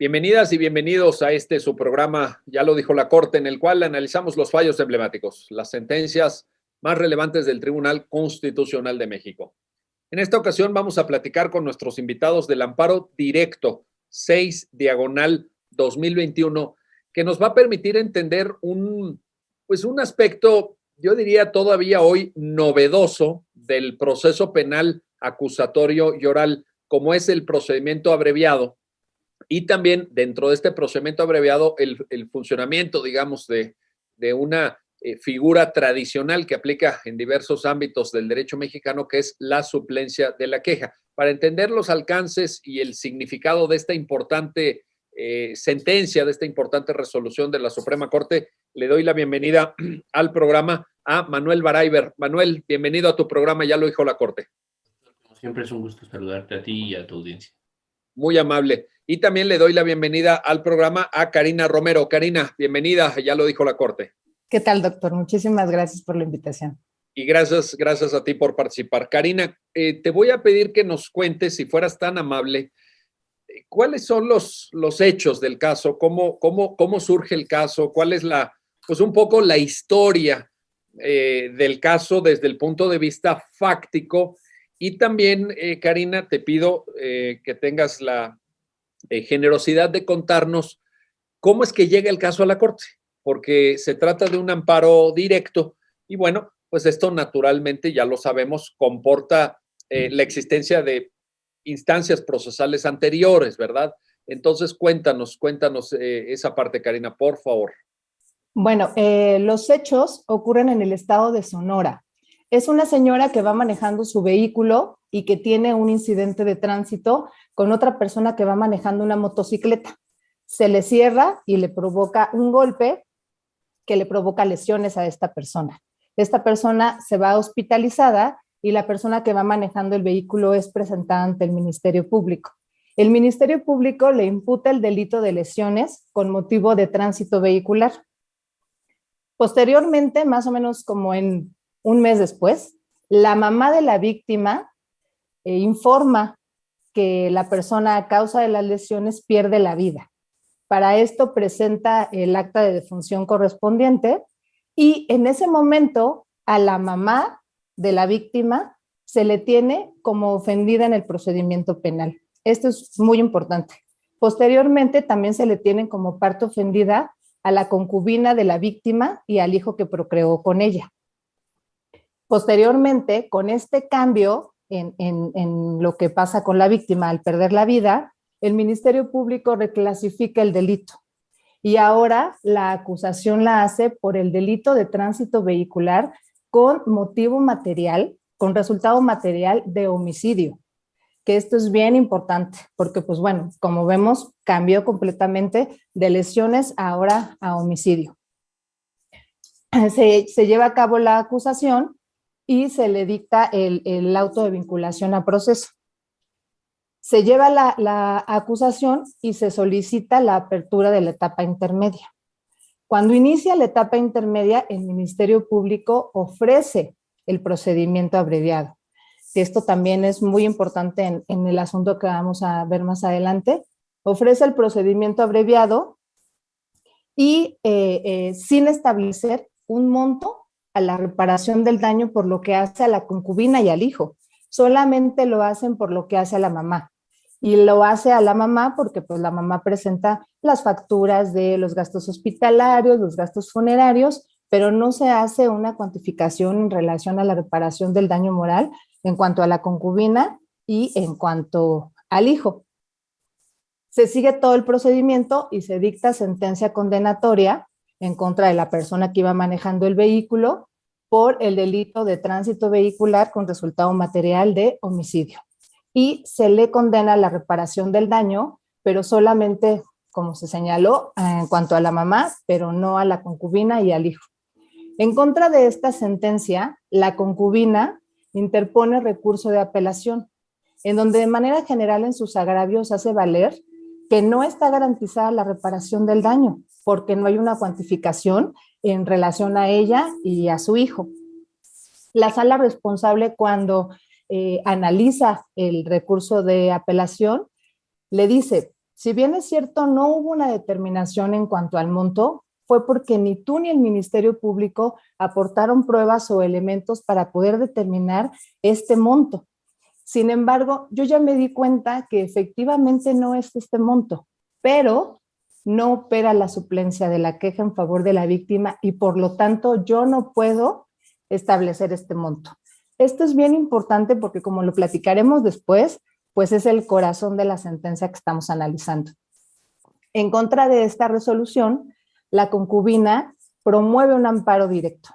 Bienvenidas y bienvenidos a su programa, ya lo dijo la Corte, en el cual analizamos los fallos emblemáticos, las sentencias más relevantes del Tribunal Constitucional de México. En esta ocasión vamos a platicar con nuestros invitados del amparo directo 6/2021, que nos va a permitir entender un aspecto, yo diría todavía hoy, novedoso del proceso penal acusatorio y oral, como es el procedimiento abreviado. Y también dentro de este procedimiento abreviado, el funcionamiento, digamos, de una figura tradicional que aplica en diversos ámbitos del derecho mexicano, que es la suplencia de la queja. Para entender los alcances y el significado de esta importante sentencia, de esta importante resolución de la Suprema Corte, le doy la bienvenida al programa a Manuel Barayber. Manuel, bienvenido a tu programa, ya lo dijo la Corte. Como siempre es un gusto saludarte a ti y a tu audiencia. Muy amable. Y también le doy la bienvenida al programa a Karina Romero. Karina, bienvenida, ya lo dijo la Corte. ¿Qué tal, doctor? Muchísimas gracias por la invitación. Y gracias a ti por participar. Karina, te voy a pedir que nos cuentes, si fueras tan amable, cuáles son los hechos del caso, cómo surge el caso, cuál es un poco la historia del caso desde el punto de vista fáctico. Y también, Karina, te pido que tengas la generosidad de contarnos cómo es que llega el caso a la Corte, porque se trata de un amparo directo y bueno, pues esto naturalmente, ya lo sabemos, comporta la existencia de instancias procesales anteriores, ¿verdad? Entonces, cuéntanos esa parte, Karina, por favor. Bueno, los hechos ocurren en el estado de Sonora. Es una señora que va manejando su vehículo y que tiene un incidente de tránsito con otra persona que va manejando una motocicleta. Se le cierra y le provoca un golpe que le provoca lesiones a esta persona. Esta persona se va hospitalizada y la persona que va manejando el vehículo es presentada ante el Ministerio Público. El Ministerio Público le imputa el delito de lesiones con motivo de tránsito vehicular. Posteriormente, más o menos como en un mes después, la mamá de la víctima informa que la persona a causa de las lesiones pierde la vida. Para esto presenta el acta de defunción correspondiente y en ese momento a la mamá de la víctima se le tiene como ofendida en el procedimiento penal. Esto es muy importante. Posteriormente también se le tiene como parte ofendida a la concubina de la víctima y al hijo que procreó con ella. Posteriormente, con este cambio en lo que pasa con la víctima al perder la vida, el Ministerio Público reclasifica el delito y ahora la acusación la hace por el delito de tránsito vehicular con motivo material, con resultado material de homicidio, que esto es bien importante porque, pues bueno, como vemos, cambió completamente de lesiones ahora a homicidio. Se lleva a cabo la acusación y se le dicta el auto de vinculación a proceso. Se lleva la acusación y se solicita la apertura de la etapa intermedia. Cuando inicia la etapa intermedia, el Ministerio Público ofrece el procedimiento abreviado. Esto también es muy importante en el asunto que vamos a ver más adelante. Ofrece el procedimiento abreviado y sin establecer un monto a la reparación del daño por lo que hace a la concubina y al hijo. Solamente lo hacen por lo que hace a la mamá. Y lo hace a la mamá porque pues la mamá presenta las facturas de los gastos hospitalarios, los gastos funerarios, pero no se hace una cuantificación en relación a la reparación del daño moral en cuanto a la concubina y en cuanto al hijo. Se sigue todo el procedimiento y se dicta sentencia condenatoria en contra de la persona que iba manejando el vehículo por el delito de tránsito vehicular con resultado material de homicidio. Y se le condena la reparación del daño, pero solamente, como se señaló, en cuanto a la mamá, pero no a la concubina y al hijo. En contra de esta sentencia, la concubina interpone recurso de apelación, en donde de manera general en sus agravios hace valer que no está garantizada la reparación del daño, porque no hay una cuantificación en relación a ella y a su hijo. La sala responsable, cuando analiza el recurso de apelación, le dice, Si bien es cierto, no hubo una determinación en cuanto al monto, fue porque ni tú ni el Ministerio Público aportaron pruebas o elementos para poder determinar este monto. Sin embargo, yo ya me di cuenta que efectivamente no es este monto, pero no opera la suplencia de la queja en favor de la víctima y por lo tanto yo no puedo establecer este monto. Esto es bien importante porque, como lo platicaremos después, pues es el corazón de la sentencia que estamos analizando. En contra de esta resolución, la concubina promueve un amparo directo.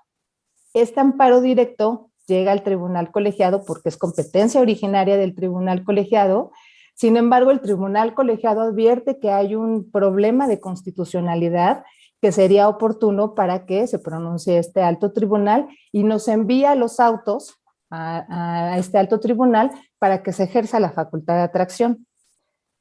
Este amparo directo llega al tribunal colegiado porque es competencia originaria del tribunal colegiado. Sin embargo, el tribunal colegiado advierte que hay un problema de constitucionalidad que sería oportuno para que se pronuncie este alto tribunal y nos envía los autos a este alto tribunal para que se ejerza la facultad de atracción.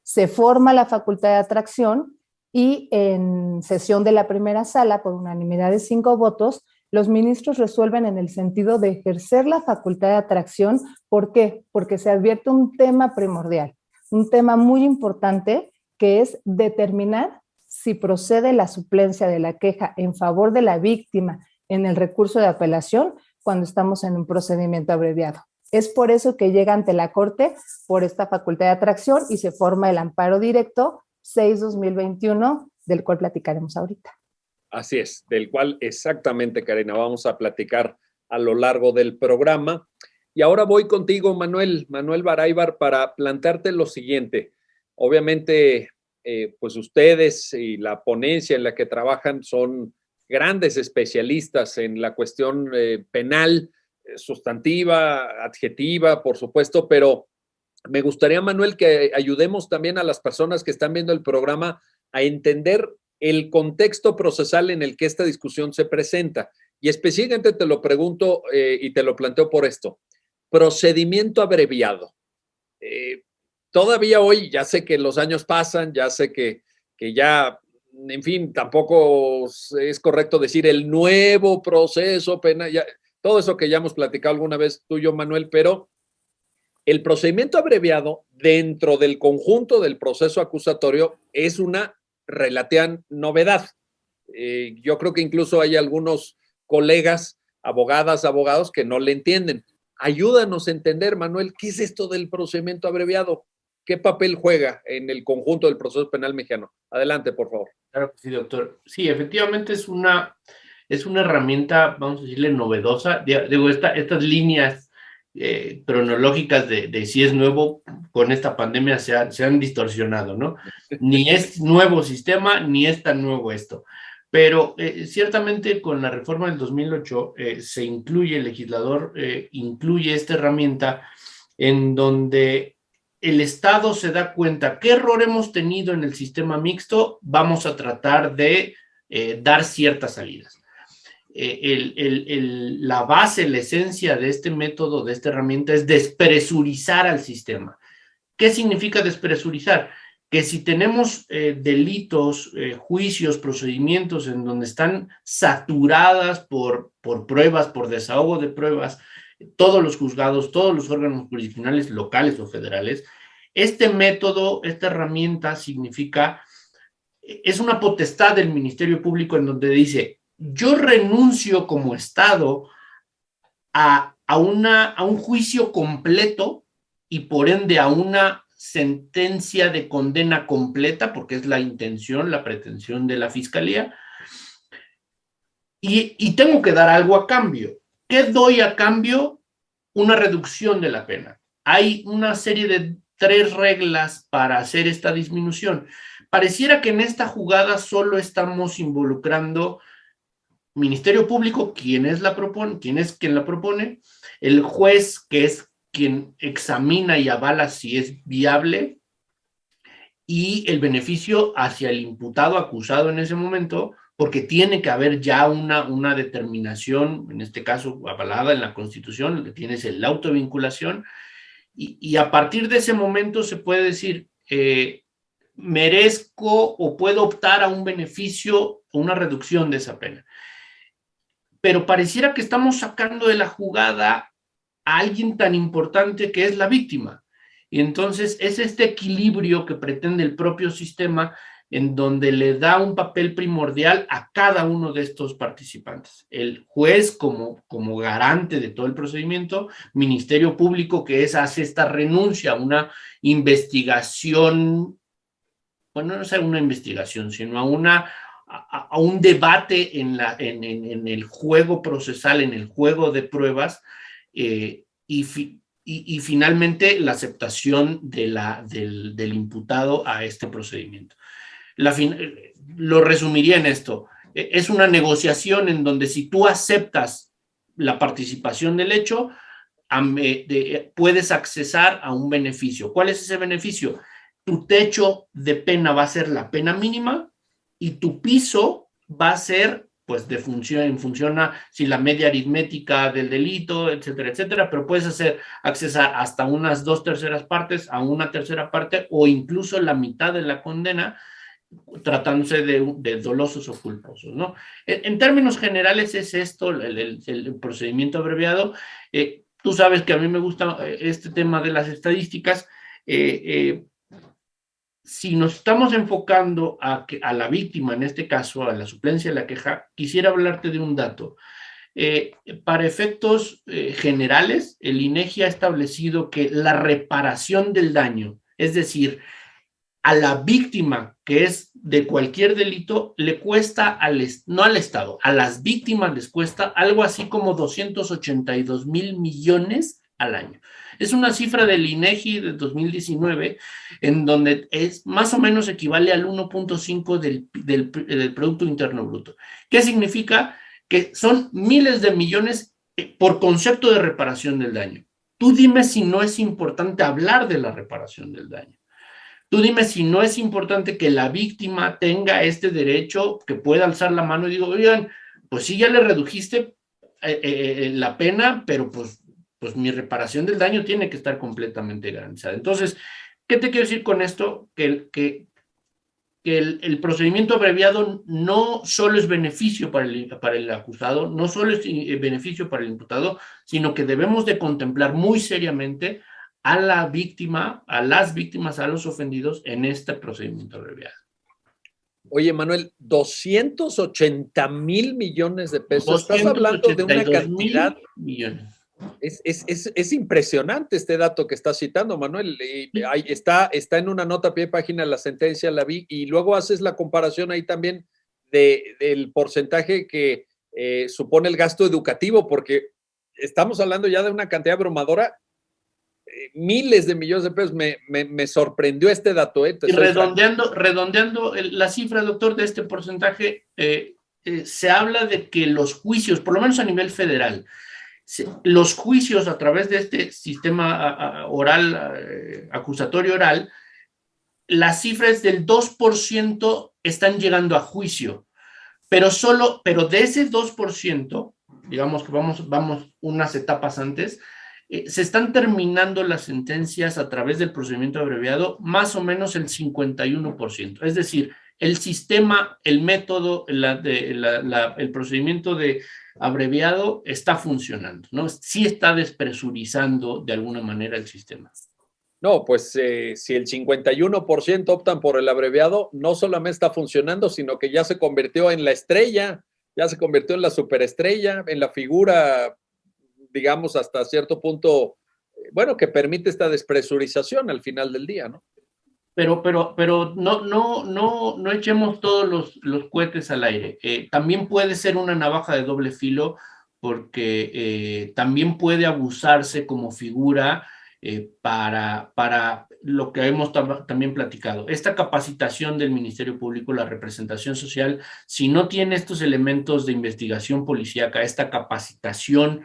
Se forma la facultad de atracción y en sesión de la primera sala, por unanimidad de 5 votos, los ministros resuelven en el sentido de ejercer la facultad de atracción. ¿Por qué? Porque se advierte un tema primordial, un tema muy importante, que es determinar si procede la suplencia de la queja en favor de la víctima en el recurso de apelación cuando estamos en un procedimiento abreviado. Es por eso que llega ante la Corte por esta facultad de atracción y se forma el amparo directo 6/2021, del cual platicaremos ahorita. Así es, del cual exactamente, Karina, vamos a platicar a lo largo del programa. Y ahora voy contigo, Manuel Baraybar, para plantearte lo siguiente. Obviamente, pues ustedes y la ponencia en la que trabajan son grandes especialistas en la cuestión penal, sustantiva, adjetiva, por supuesto, pero me gustaría, Manuel, que ayudemos también a las personas que están viendo el programa a entender el contexto procesal en el que esta discusión se presenta. Y específicamente te lo pregunto y te lo planteo por esto. Procedimiento abreviado. Todavía hoy, ya sé que los años pasan, ya sé que ya, en fin, tampoco es correcto decir el nuevo proceso penal, ya, todo eso que ya hemos platicado alguna vez tú y yo, Manuel, pero el procedimiento abreviado dentro del conjunto del proceso acusatorio es una relativa novedad. Yo creo que incluso hay algunos colegas, abogadas, abogados que no le entienden. Ayúdanos a entender, Manuel, ¿qué es esto del procedimiento abreviado? ¿Qué papel juega en el conjunto del proceso penal mexicano? Adelante, por favor. Claro que sí, doctor. Sí, efectivamente es una herramienta, vamos a decirle, novedosa. Digo, estas líneas cronológicas de si es nuevo, con esta pandemia se han distorsionado, ¿no? Ni es nuevo sistema, ni es tan nuevo esto. Pero ciertamente con la reforma del 2008 se incluye, el legislador incluye esta herramienta en donde el Estado se da cuenta qué error hemos tenido en el sistema mixto, vamos a tratar de dar ciertas salidas. La base, la esencia de este método, de esta herramienta, es despresurizar al sistema. ¿Qué significa despresurizar? Que si tenemos delitos, juicios, procedimientos en donde están saturadas por pruebas, por desahogo de pruebas, todos los juzgados, todos los órganos jurisdiccionales locales o federales, este método, esta herramienta significa, es una potestad del Ministerio Público en donde dice, yo renuncio como Estado a un juicio completo y por ende a una sentencia de condena completa, porque es la intención, la pretensión de la Fiscalía, y tengo que dar algo a cambio. ¿Qué doy a cambio? Una reducción de la pena. Hay una serie de 3 reglas para hacer esta disminución. Pareciera que en esta jugada solo estamos involucrando Ministerio Público, quien es quien la propone, el juez, que es quien examina y avala si es viable, y el beneficio hacia el imputado acusado en ese momento, porque tiene que haber ya una determinación, en este caso avalada en la Constitución, lo que tiene es el auto de vinculación, y a partir de ese momento se puede decir, merezco o puedo optar a un beneficio, una reducción de esa pena. Pero pareciera que estamos sacando de la jugada a alguien tan importante que es la víctima. Y entonces es este equilibrio que pretende el propio sistema, en donde le da un papel primordial a cada uno de estos participantes. El juez como garante de todo el procedimiento, Ministerio Público que hace esta renuncia a una investigación, bueno, no es una investigación, sino a un debate en el juego procesal, en el juego de pruebas, y finalmente la aceptación del imputado a este procedimiento. Lo resumiría en esto: es una negociación en donde si tú aceptas la participación del hecho, puedes accesar a un beneficio. ¿Cuál es ese beneficio? Tu techo de pena va a ser la pena mínima y tu piso va a ser, pues, en función a si la media aritmética del delito, etcétera, etcétera, pero puedes accesar hasta unas 2/3 partes, a una tercera parte o incluso la mitad de la condena, tratándose de dolosos o culposos, ¿no? En términos generales es esto el procedimiento abreviado. Tú sabes que a mí me gusta este tema de las estadísticas. Si nos estamos enfocando a la víctima, en este caso, a la suplencia de la queja, quisiera hablarte de un dato. Para efectos generales, el INEGI ha establecido que la reparación del daño, es decir, a la víctima que es de cualquier delito, le cuesta, no al Estado, a las víctimas les cuesta algo así como 282,000 millones al año. Es una cifra del INEGI de 2019, en donde es más o menos equivale al 1.5 del Producto Interno Bruto. ¿Qué significa? Que son miles de millones por concepto de reparación del daño. Tú dime si no es importante hablar de la reparación del daño. Tú dime si no es importante que la víctima tenga este derecho, que pueda alzar la mano y digo, oigan, pues sí, ya le redujiste la pena, pero pues mi reparación del daño tiene que estar completamente garantizada. Entonces, ¿qué te quiero decir con esto? Que el procedimiento abreviado no solo es beneficio para el acusado, no solo es beneficio para el imputado, sino que debemos de contemplar muy seriamente a la víctima, a las víctimas, a los ofendidos en este procedimiento abreviado. Oye, Manuel, 280,000 millones de pesos. Estás hablando de una cantidad. Millones. Es impresionante este dato que estás citando, Manuel. Ahí está en una nota a pie de página la sentencia, la vi, y luego haces la comparación ahí también del porcentaje que supone el gasto educativo, porque estamos hablando ya de una cantidad abrumadora. Miles de millones de pesos. Me sorprendió este dato. Y redondeando la cifra, doctor, de este porcentaje, se habla de que los juicios, por lo menos a nivel federal, los juicios a través de este sistema oral, acusatorio oral, las cifras del 2% están llegando a juicio, pero de ese 2%, digamos que vamos unas etapas antes, se están terminando las sentencias a través del procedimiento abreviado más o menos el 51%. Es decir, el sistema, el método, el procedimiento de abreviado está funcionando, ¿no? Sí está despresurizando de alguna manera el sistema. No, pues si el 51% optan por el abreviado, no solamente está funcionando, sino que ya se convirtió en la estrella, ya se convirtió en la superestrella, en la figura, digamos, hasta cierto punto, bueno, que permite esta despresurización al final del día, ¿no? Pero no echemos todos los cohetes al aire. También puede ser una navaja de doble filo, porque también puede abusarse como figura para lo que hemos también platicado. Esta capacitación del Ministerio Público, la representación social, si no tiene estos elementos de investigación policíaca, esta capacitación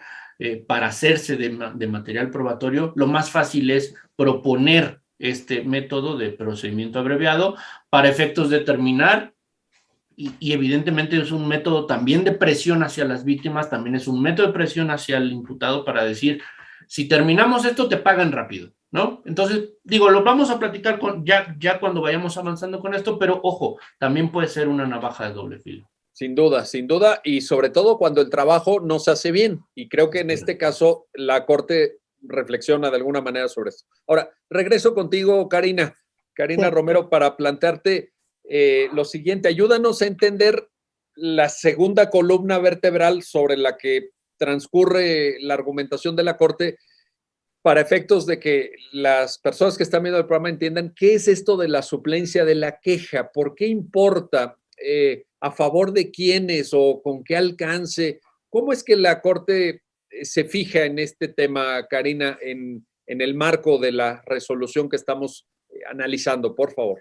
para hacerse de material probatorio, lo más fácil es proponer este método de procedimiento abreviado para efectos de determinar, y evidentemente es un método también de presión hacia las víctimas, también es un método de presión hacia el imputado para decir, si terminamos esto te pagan rápido, ¿no? Entonces, digo, lo vamos a platicar ya cuando vayamos avanzando con esto, pero ojo, también puede ser una navaja de doble filo. Sin duda, y sobre todo cuando el trabajo no se hace bien. Y creo que en este caso la Corte reflexiona de alguna manera sobre esto. Ahora, regreso contigo, Karina Sí. Romero, para plantearte lo siguiente. Ayúdanos a entender la segunda columna vertebral sobre la que transcurre la argumentación de la Corte, para efectos de que las personas que están viendo el programa entiendan qué es esto de la suplencia de la queja, por qué importa, a favor de quiénes o con qué alcance. ¿Cómo es que la Corte se fija en este tema, Karina, en el marco de la resolución que estamos analizando? Por favor.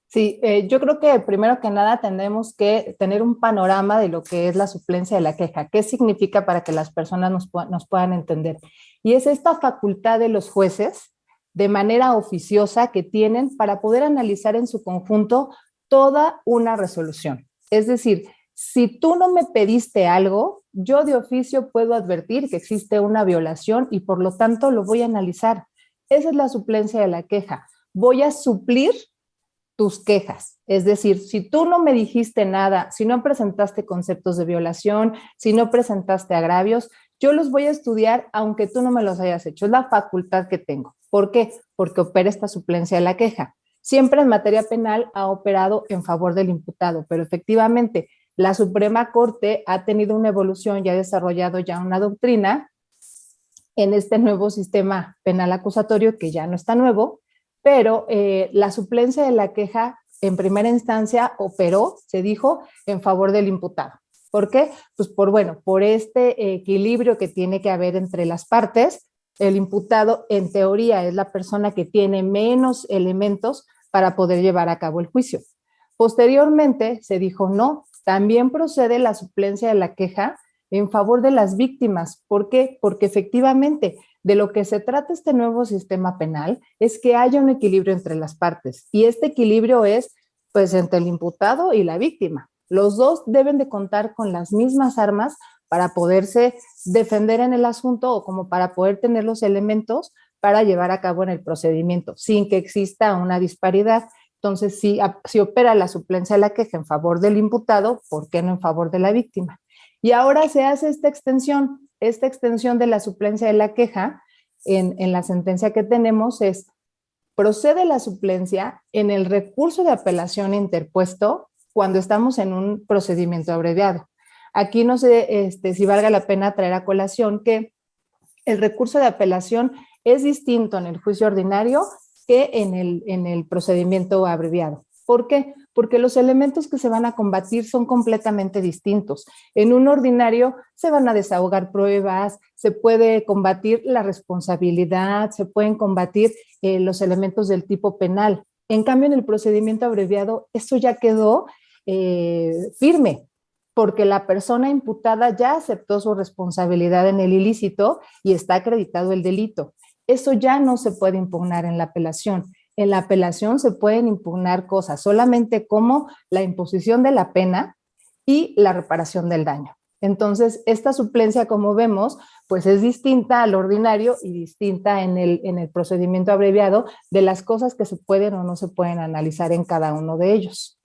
Sí, yo creo que primero que nada tenemos que tener un panorama de lo que es la suplencia de la queja, qué significa para que las personas nos puedan entender. Y es esta facultad de los jueces de manera oficiosa que tienen para poder analizar en su conjunto toda una resolución. Es decir, si tú no me pediste algo, yo de oficio puedo advertir que existe una violación y por lo tanto lo voy a analizar. Esa es la suplencia de la queja. Voy a suplir tus quejas. Es decir, si tú no me dijiste nada, si no presentaste conceptos de violación, si no presentaste agravios, yo los voy a estudiar aunque tú no me los hayas hecho. Es la facultad que tengo. ¿Por qué? Porque opera esta suplencia de la queja. Siempre en materia penal ha operado en favor del imputado, pero efectivamente la Suprema Corte ha tenido una evolución y ha desarrollado ya una doctrina en este nuevo sistema penal acusatorio que ya no está nuevo, pero la suplencia de la queja en primera instancia operó, se dijo, en favor del imputado. ¿Por qué? Pues por este equilibrio que tiene que haber entre las partes. El imputado, en teoría, es la persona que tiene menos elementos para poder llevar a cabo el juicio. Posteriormente se dijo no, también procede la suplencia de la queja en favor de las víctimas. ¿Por qué? Porque efectivamente de lo que se trata este nuevo sistema penal es que haya un equilibrio entre las partes y este equilibrio es pues entre el imputado y la víctima. Los dos deben de contar con las mismas armas para poderse defender en el asunto o como para poder tener los elementos para llevar a cabo en el procedimiento sin que exista una disparidad. Entonces, si opera la suplencia de la queja en favor del imputado, ¿por qué no en favor de la víctima? Y ahora se hace esta extensión de la suplencia de la queja en la sentencia que tenemos es, procede la suplencia en el recurso de apelación interpuesto cuando estamos en un procedimiento abreviado. Aquí no sé si valga la pena traer a colación que el recurso de apelación es distinto en el juicio ordinario que en el procedimiento abreviado. ¿Por qué? Porque los elementos que se van a combatir son completamente distintos. En un ordinario se van a desahogar pruebas, se puede combatir la responsabilidad, se pueden combatir los elementos del tipo penal. En cambio, en el procedimiento abreviado, eso ya quedó firme, porque la persona imputada ya aceptó su responsabilidad en el ilícito y está acreditado el delito. Eso ya no se puede impugnar en la apelación. En la apelación se pueden impugnar cosas solamente como la imposición de la pena y la reparación del daño. Entonces, esta suplencia, como vemos, pues es distinta al ordinario y distinta en el procedimiento abreviado de las cosas que se pueden o no se pueden analizar en cada uno de ellos.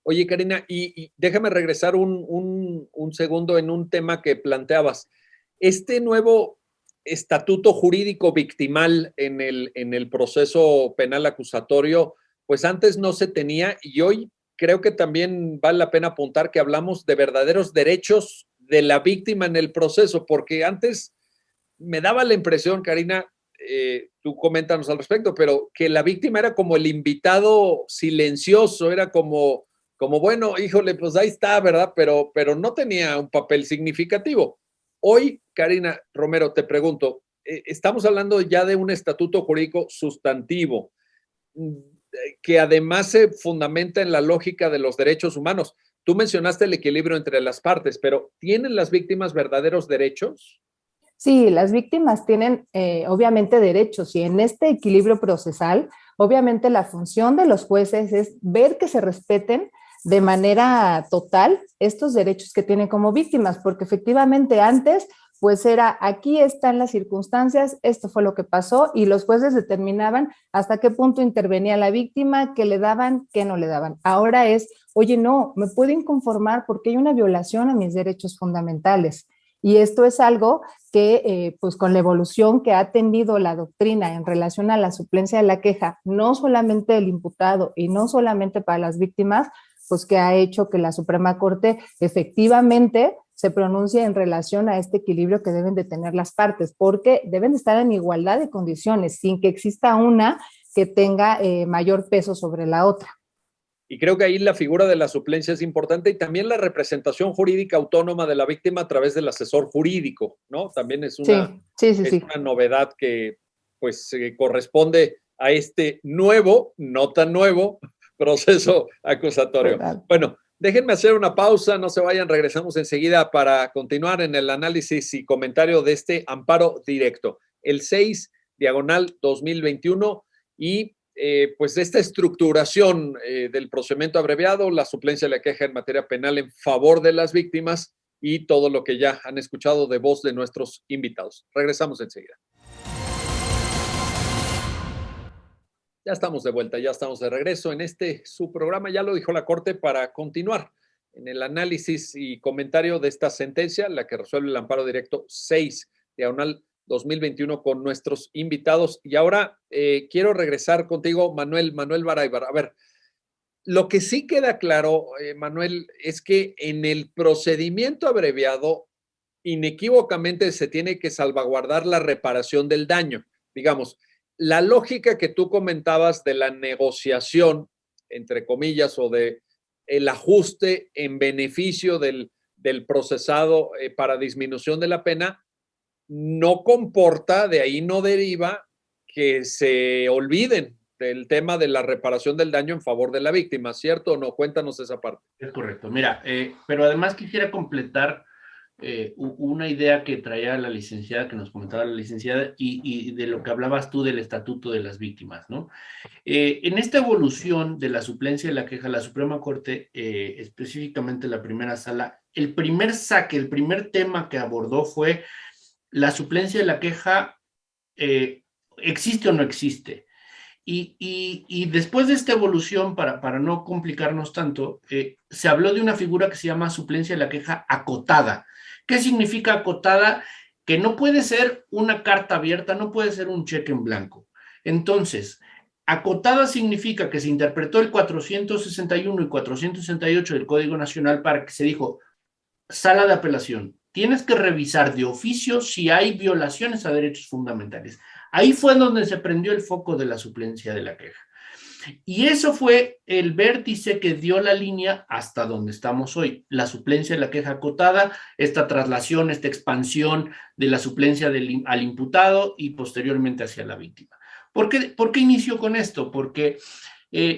Oye, Karina, y déjame regresar un segundo en un tema que planteabas. Este nuevo estatuto jurídico victimal en el proceso penal acusatorio, pues antes no se tenía y hoy creo que también vale la pena apuntar que hablamos de verdaderos derechos de la víctima en el proceso, porque antes me daba la impresión, Karina, tú coméntanos al respecto, pero que la víctima era como el invitado silencioso, era como bueno, híjole, pues ahí está, ¿verdad? Pero no tenía un papel significativo. Hoy, Karina Romero, te pregunto, estamos hablando ya de un estatuto jurídico sustantivo, que además se fundamenta en la lógica de los derechos humanos. Tú mencionaste el equilibrio entre las partes, pero ¿tienen las víctimas verdaderos derechos? Sí, las víctimas tienen obviamente derechos y en este equilibrio procesal, obviamente la función de los jueces es ver que se respeten de manera total estos derechos que tienen como víctimas, porque efectivamente antes pues era, aquí están las circunstancias, esto fue lo que pasó y los jueces determinaban hasta qué punto intervenía la víctima, qué le daban, qué no le daban. Ahora es, oye, no, me puedo inconformar porque hay una violación a mis derechos fundamentales. Y esto es algo que, pues con la evolución que ha tenido la doctrina en relación a la suplencia de la queja, no solamente del imputado y no solamente para las víctimas, pues que ha hecho que la Suprema Corte efectivamente se pronuncie en relación a este equilibrio que deben de tener las partes, porque deben de estar en igualdad de condiciones, sin que exista una que tenga mayor peso sobre la otra. Y creo que ahí la figura de la suplencia es importante y también la representación jurídica autónoma de la víctima a través del asesor jurídico, ¿no? También es una, una novedad que pues corresponde a este nuevo, no tan nuevo, proceso acusatorio. Bueno, déjenme hacer una pausa, no se vayan, regresamos enseguida para continuar en el análisis y comentario de este amparo directo, el 6/2021 y pues esta estructuración del procedimiento abreviado, la suplencia de la queja en materia penal en favor de las víctimas y todo lo que ya han escuchado de voz de nuestros invitados. Regresamos enseguida. Ya estamos de vuelta, ya estamos de regreso en su programa, ya lo dijo la Corte, para continuar en el análisis y comentario de esta sentencia, la que resuelve el amparo directo 6/2021 con nuestros invitados. Y ahora quiero regresar contigo, Manuel Baraybar. A ver, lo que sí queda claro, Manuel, es que en el procedimiento abreviado, inequívocamente se tiene que salvaguardar la reparación del daño. Digamos, la lógica que tú comentabas de la negociación, entre comillas, o de el ajuste en beneficio del procesado para disminución de la pena, no comporta, de ahí no deriva que se olviden del tema de la reparación del daño en favor de la víctima, ¿cierto o no? Cuéntanos esa parte. Es correcto. Mira, pero además quisiera completar una idea que traía la licenciada, que nos comentaba la licenciada, y de lo que hablabas tú del Estatuto de las Víctimas, ¿no? En esta evolución de la suplencia de la queja, la Suprema Corte, específicamente la primera sala, el primer tema que abordó fue la suplencia de la queja, ¿existe o no existe? Y después de esta evolución, para no complicarnos tanto, se habló de una figura que se llama suplencia de la queja acotada. ¿Qué significa acotada? Que no puede ser una carta abierta, no puede ser un cheque en blanco. Entonces, acotada significa que se interpretó el 461 y 468 del Código Nacional para que se dijo, sala de apelación, tienes que revisar de oficio si hay violaciones a derechos fundamentales. Ahí fue donde se prendió el foco de la suplencia de la queja. Y eso fue el vértice que dio la línea hasta donde estamos hoy. La suplencia de la queja acotada, esta traslación, esta expansión de la suplencia al imputado y posteriormente hacia la víctima. ¿Por qué inició con esto? Porque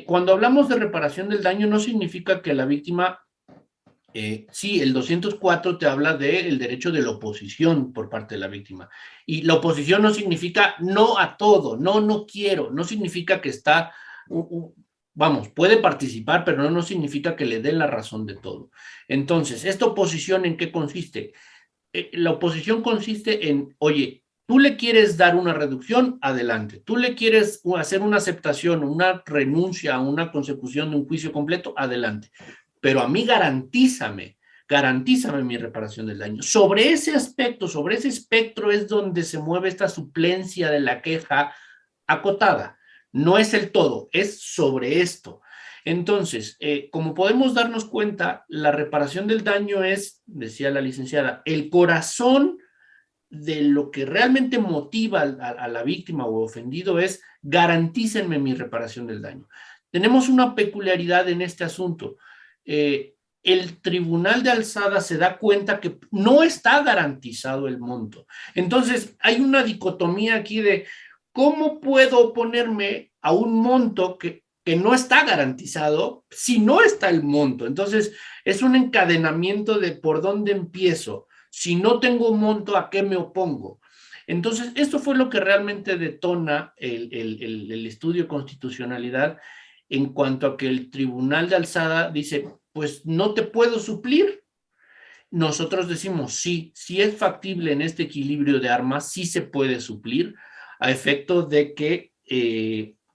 cuando hablamos de reparación del daño no significa que la víctima... sí, el 204 te habla del derecho de la oposición por parte de la víctima. Y la oposición no significa no a todo, no quiero, no significa que está, vamos, puede participar, pero no significa que le den la razón de todo. Entonces, ¿esta oposición en qué consiste? La oposición consiste en, oye, tú le quieres dar una reducción, adelante. Tú le quieres hacer una aceptación, una renuncia a una consecución de un juicio completo, adelante. Pero a mí garantízame mi reparación del daño. Sobre ese aspecto, sobre ese espectro es donde se mueve esta suplencia de la queja acotada. No es el todo, es sobre esto. Entonces, como podemos darnos cuenta, la reparación del daño es, decía la licenciada, el corazón de lo que realmente motiva a la víctima o ofendido es garantícenme mi reparación del daño. Tenemos una peculiaridad en este asunto. El tribunal de alzada se da cuenta que no está garantizado el monto. Entonces, hay una dicotomía aquí de cómo puedo oponerme a un monto que no está garantizado si no está el monto. Entonces, es un encadenamiento de por dónde empiezo. Si no tengo un monto, ¿a qué me opongo? Entonces, esto fue lo que realmente detona el estudio de constitucionalidad en cuanto a que el tribunal de alzada dice, pues no te puedo suplir. Nosotros decimos, sí es factible en este equilibrio de armas, sí se puede suplir, a efecto de que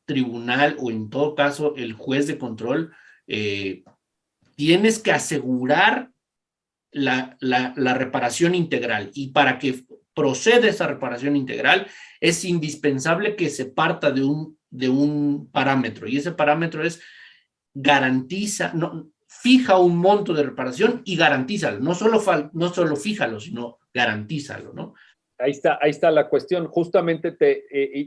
tribunal o en todo caso el juez de control tienes que asegurar la reparación integral. Y para que proceda esa reparación integral, es indispensable que se parta de un parámetro, y ese parámetro es garantiza, no, fija un monto de reparación y garantízalo, no solo fíjalo, sino garantízalo, ¿no? Ahí está la cuestión. Justamente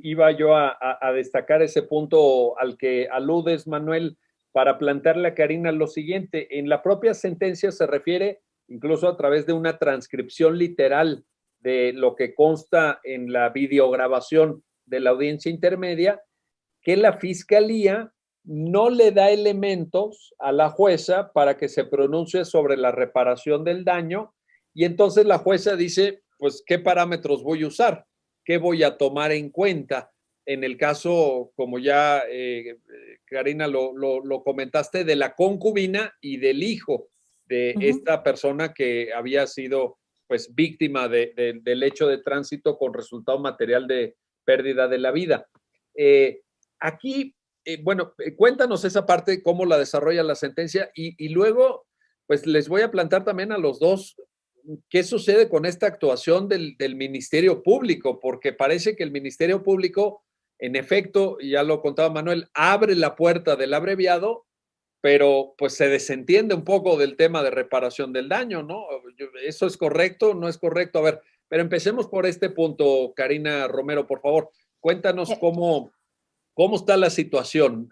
iba yo a destacar ese punto al que aludes, Manuel, para plantearle a Karina lo siguiente. En la propia sentencia se refiere, incluso a través de una transcripción literal de lo que consta en la videograbación de la audiencia intermedia, que la fiscalía no le da elementos a la jueza para que se pronuncie sobre la reparación del daño, y entonces la jueza dice, pues, ¿qué parámetros voy a usar? ¿Qué voy a tomar en cuenta? En el caso, como ya Karina lo comentaste, de la concubina y del hijo de esta persona que había sido, pues, víctima del hecho de tránsito con resultado material de pérdida de la vida. Aquí, bueno, cuéntanos esa parte, cómo la desarrolla la sentencia, y luego, pues, les voy a plantear también a los dos qué sucede con esta actuación del Ministerio Público, porque parece que el Ministerio Público, en efecto, ya lo contaba Manuel, abre la puerta del abreviado, pero pues se desentiende un poco del tema de reparación del daño, ¿no? ¿Eso es correcto? ¿No es correcto? A ver, pero empecemos por este punto, Karina Romero, por favor. Cuéntanos cómo está la situación.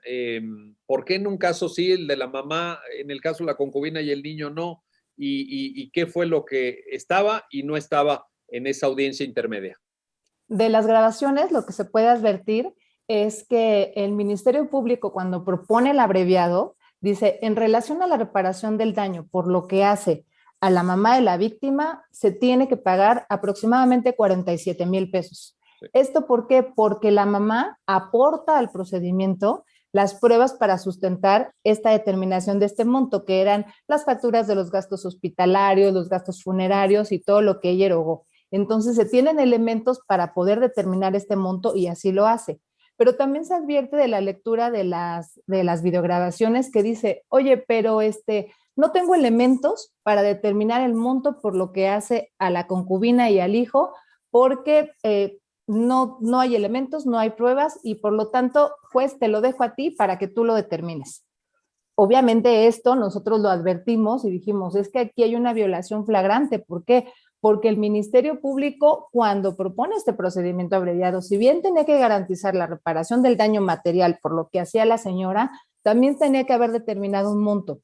¿Por qué en un caso sí, el de la mamá, en el caso de la concubina y el niño no? ¿Y qué fue lo que estaba y no estaba en esa audiencia intermedia? De las grabaciones, lo que se puede advertir es que el Ministerio Público, cuando propone el abreviado, dice, en relación a la reparación del daño por lo que hace a la mamá de la víctima, se tiene que pagar aproximadamente 47,000 pesos. Sí. ¿Esto por qué? Porque la mamá aporta al procedimiento las pruebas para sustentar esta determinación de este monto, que eran las facturas de los gastos hospitalarios, los gastos funerarios y todo lo que ella erogó. Entonces, se tienen elementos para poder determinar este monto y así lo hace. Pero también se advierte de la lectura de las videograbaciones que dice, oye, pero no tengo elementos para determinar el monto por lo que hace a la concubina y al hijo, porque no hay elementos, no hay pruebas y por lo tanto, juez, te lo dejo a ti para que tú lo determines. Obviamente esto nosotros lo advertimos y dijimos, es que aquí hay una violación flagrante. ¿Por qué? Porque el Ministerio Público, cuando propone este procedimiento abreviado, si bien tenía que garantizar la reparación del daño material por lo que hacía la señora, también tenía que haber determinado un monto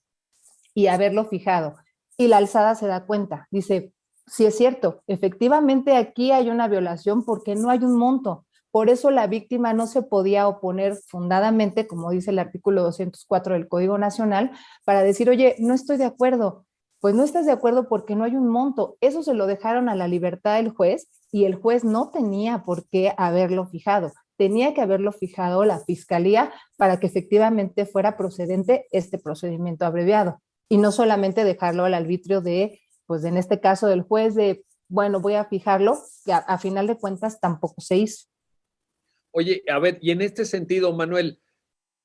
y haberlo fijado. Y la alzada se da cuenta, dice, sí es cierto, efectivamente aquí hay una violación porque no hay un monto. Por eso la víctima no se podía oponer fundadamente, como dice el artículo 204 del Código Nacional, para decir, oye, no estoy de acuerdo. Pues no estás de acuerdo porque no hay un monto. Eso se lo dejaron a la libertad del juez y el juez no tenía por qué haberlo fijado. Tenía que haberlo fijado la fiscalía para que efectivamente fuera procedente este procedimiento abreviado y no solamente dejarlo al arbitrio de, pues en este caso del juez de, bueno, voy a fijarlo, que a final de cuentas tampoco se hizo. Oye, a ver, y en este sentido, Manuel,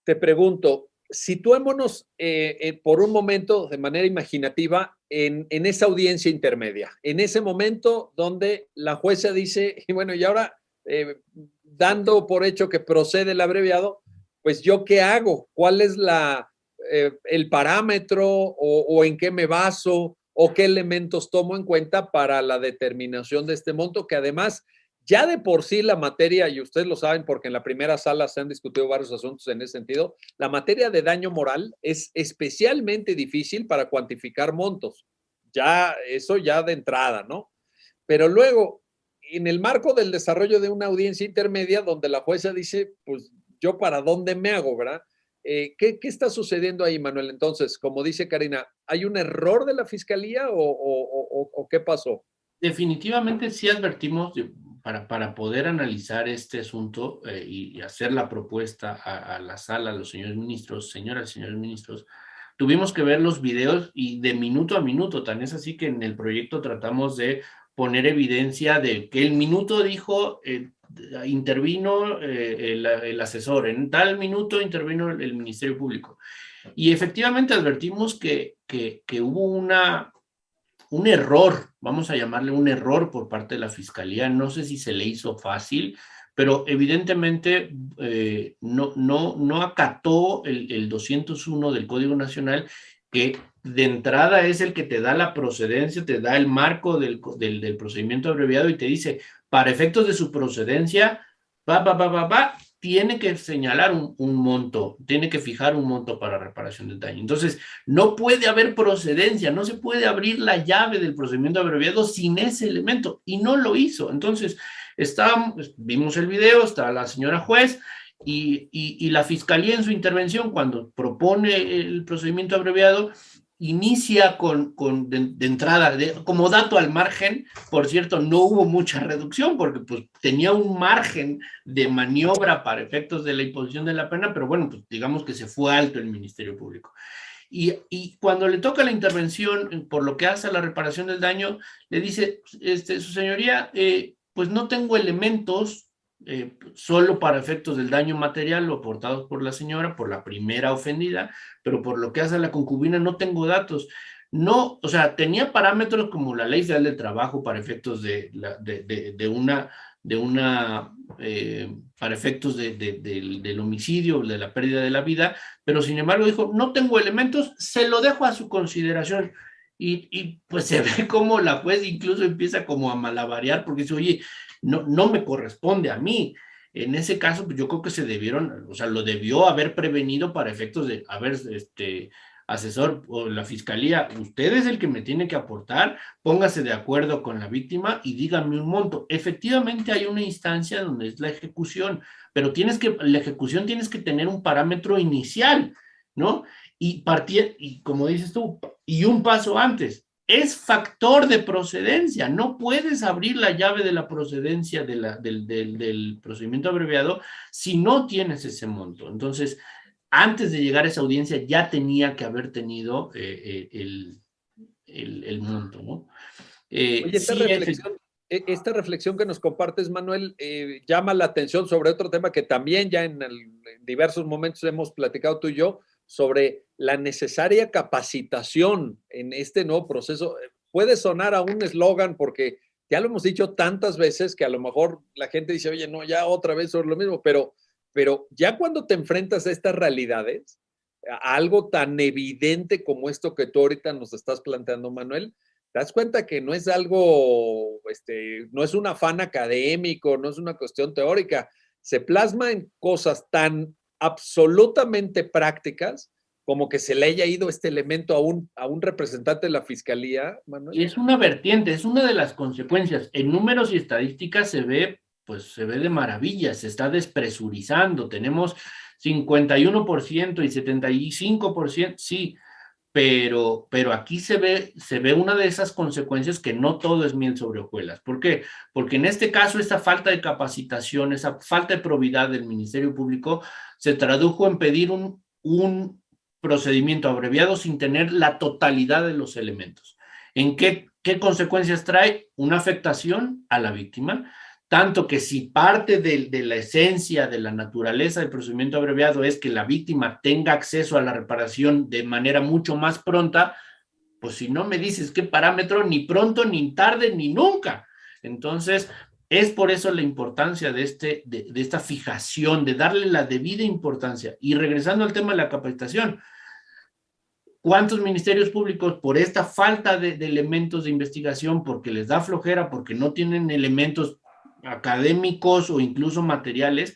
te pregunto, situémonos por un momento de manera imaginativa en esa audiencia intermedia, en ese momento donde la jueza dice, y bueno, y ahora dando por hecho que procede el abreviado, pues yo qué hago, cuál es el parámetro o en qué me baso o qué elementos tomo en cuenta para la determinación de este monto, que además ya de por sí la materia, y ustedes lo saben porque en la primera sala se han discutido varios asuntos en ese sentido, la materia de daño moral es especialmente difícil para cuantificar montos. Ya, eso ya de entrada, ¿no? Pero luego, en el marco del desarrollo de una audiencia intermedia, donde la jueza dice, pues, ¿yo para dónde me hago, verdad? ¿Qué está sucediendo ahí, Manuel? Entonces, como dice Karina, ¿hay un error de la fiscalía o qué pasó? Definitivamente sí advertimos para poder analizar este asunto y hacer la propuesta a la sala, a los señores ministros, señoras y señores ministros, tuvimos que ver los videos y de minuto a minuto. Tan es así que en el proyecto tratamos de poner evidencia de que el minuto dijo, intervino el asesor, en tal minuto intervino el Ministerio Público. Y efectivamente advertimos que hubo un error, vamos a llamarle un error por parte de la Fiscalía. No sé si se le hizo fácil, pero evidentemente no acató el 201 del Código Nacional, que de entrada es el que te da la procedencia, te da el marco del procedimiento abreviado y te dice, para efectos de su procedencia, tiene que señalar un monto, tiene que fijar un monto para reparación del daño. Entonces, no puede haber procedencia, no se puede abrir la llave del procedimiento abreviado sin ese elemento, y no lo hizo. Entonces, vimos el video, está la señora juez, y la Fiscalía en su intervención, cuando propone el procedimiento abreviado, inicia de entrada, como dato al margen. Por cierto, no hubo mucha reducción porque pues tenía un margen de maniobra para efectos de la imposición de la pena, pero bueno, pues digamos que se fue alto el Ministerio Público. Y cuando le toca la intervención por lo que hace a la reparación del daño, le dice, su señoría, pues no tengo elementos solo para efectos del daño material aportados por la señora, por la primera ofendida, pero por lo que hace a la concubina no tengo datos. No, o sea, tenía parámetros como la Ley Federal del Trabajo para efectos para efectos del homicidio, de la pérdida de la vida, pero sin embargo dijo, no tengo elementos, se lo dejo a su consideración. Y pues se ve como la juez incluso empieza como a malabarear porque dice, oye, no me corresponde a mí. En ese caso, pues yo creo que se debieron, o sea, lo debió haber prevenido para efectos de, a ver, asesor o la fiscalía, usted es el que me tiene que aportar, póngase de acuerdo con la víctima y dígame un monto. Efectivamente hay una instancia donde es la ejecución, pero la ejecución tienes que tener un parámetro inicial, ¿no? Y como dices tú, y un paso antes, es factor de procedencia. No puedes abrir la llave de la procedencia del procedimiento abreviado si no tienes ese monto. Entonces, antes de llegar a esa audiencia ya tenía que haber tenido el monto, ¿no? Oye, esta reflexión que nos compartes, Manuel, llama la atención sobre otro tema que también ya en diversos momentos hemos platicado tú y yo, sobre la necesaria capacitación en este nuevo proceso. Puede sonar a un eslogan porque ya lo hemos dicho tantas veces que a lo mejor la gente dice, oye, no, ya otra vez sobre lo mismo, pero ya cuando te enfrentas a estas realidades, a algo tan evidente como esto que tú ahorita nos estás planteando, Manuel, te das cuenta que no es algo, no es un afán académico, no es una cuestión teórica, se plasma en cosas tan absolutamente prácticas como que se le haya ido este elemento a un representante de la fiscalía, Manuel. Y es una vertiente, es una de las consecuencias. En números y estadísticas pues se ve de maravilla, se está despresurizando. Tenemos 51% y 75%, sí, pero aquí se ve una de esas consecuencias que no todo es miel sobre hojuelas. ¿Por qué? Porque en este caso esa falta de capacitación, esa falta de probidad del Ministerio Público se tradujo en pedir un procedimiento abreviado sin tener la totalidad de los elementos. ¿En qué consecuencias trae? Una afectación a la víctima, tanto que si parte de la esencia, de la naturaleza del procedimiento abreviado es que la víctima tenga acceso a la reparación de manera mucho más pronta, pues si no me dices qué parámetro, ni pronto, ni tarde, ni nunca. Entonces, es por eso la importancia de esta fijación, de darle la debida importancia. Y regresando al tema de la capacitación, ¿cuántos ministerios públicos por esta falta de elementos de investigación, porque les da flojera, porque no tienen elementos académicos o incluso materiales,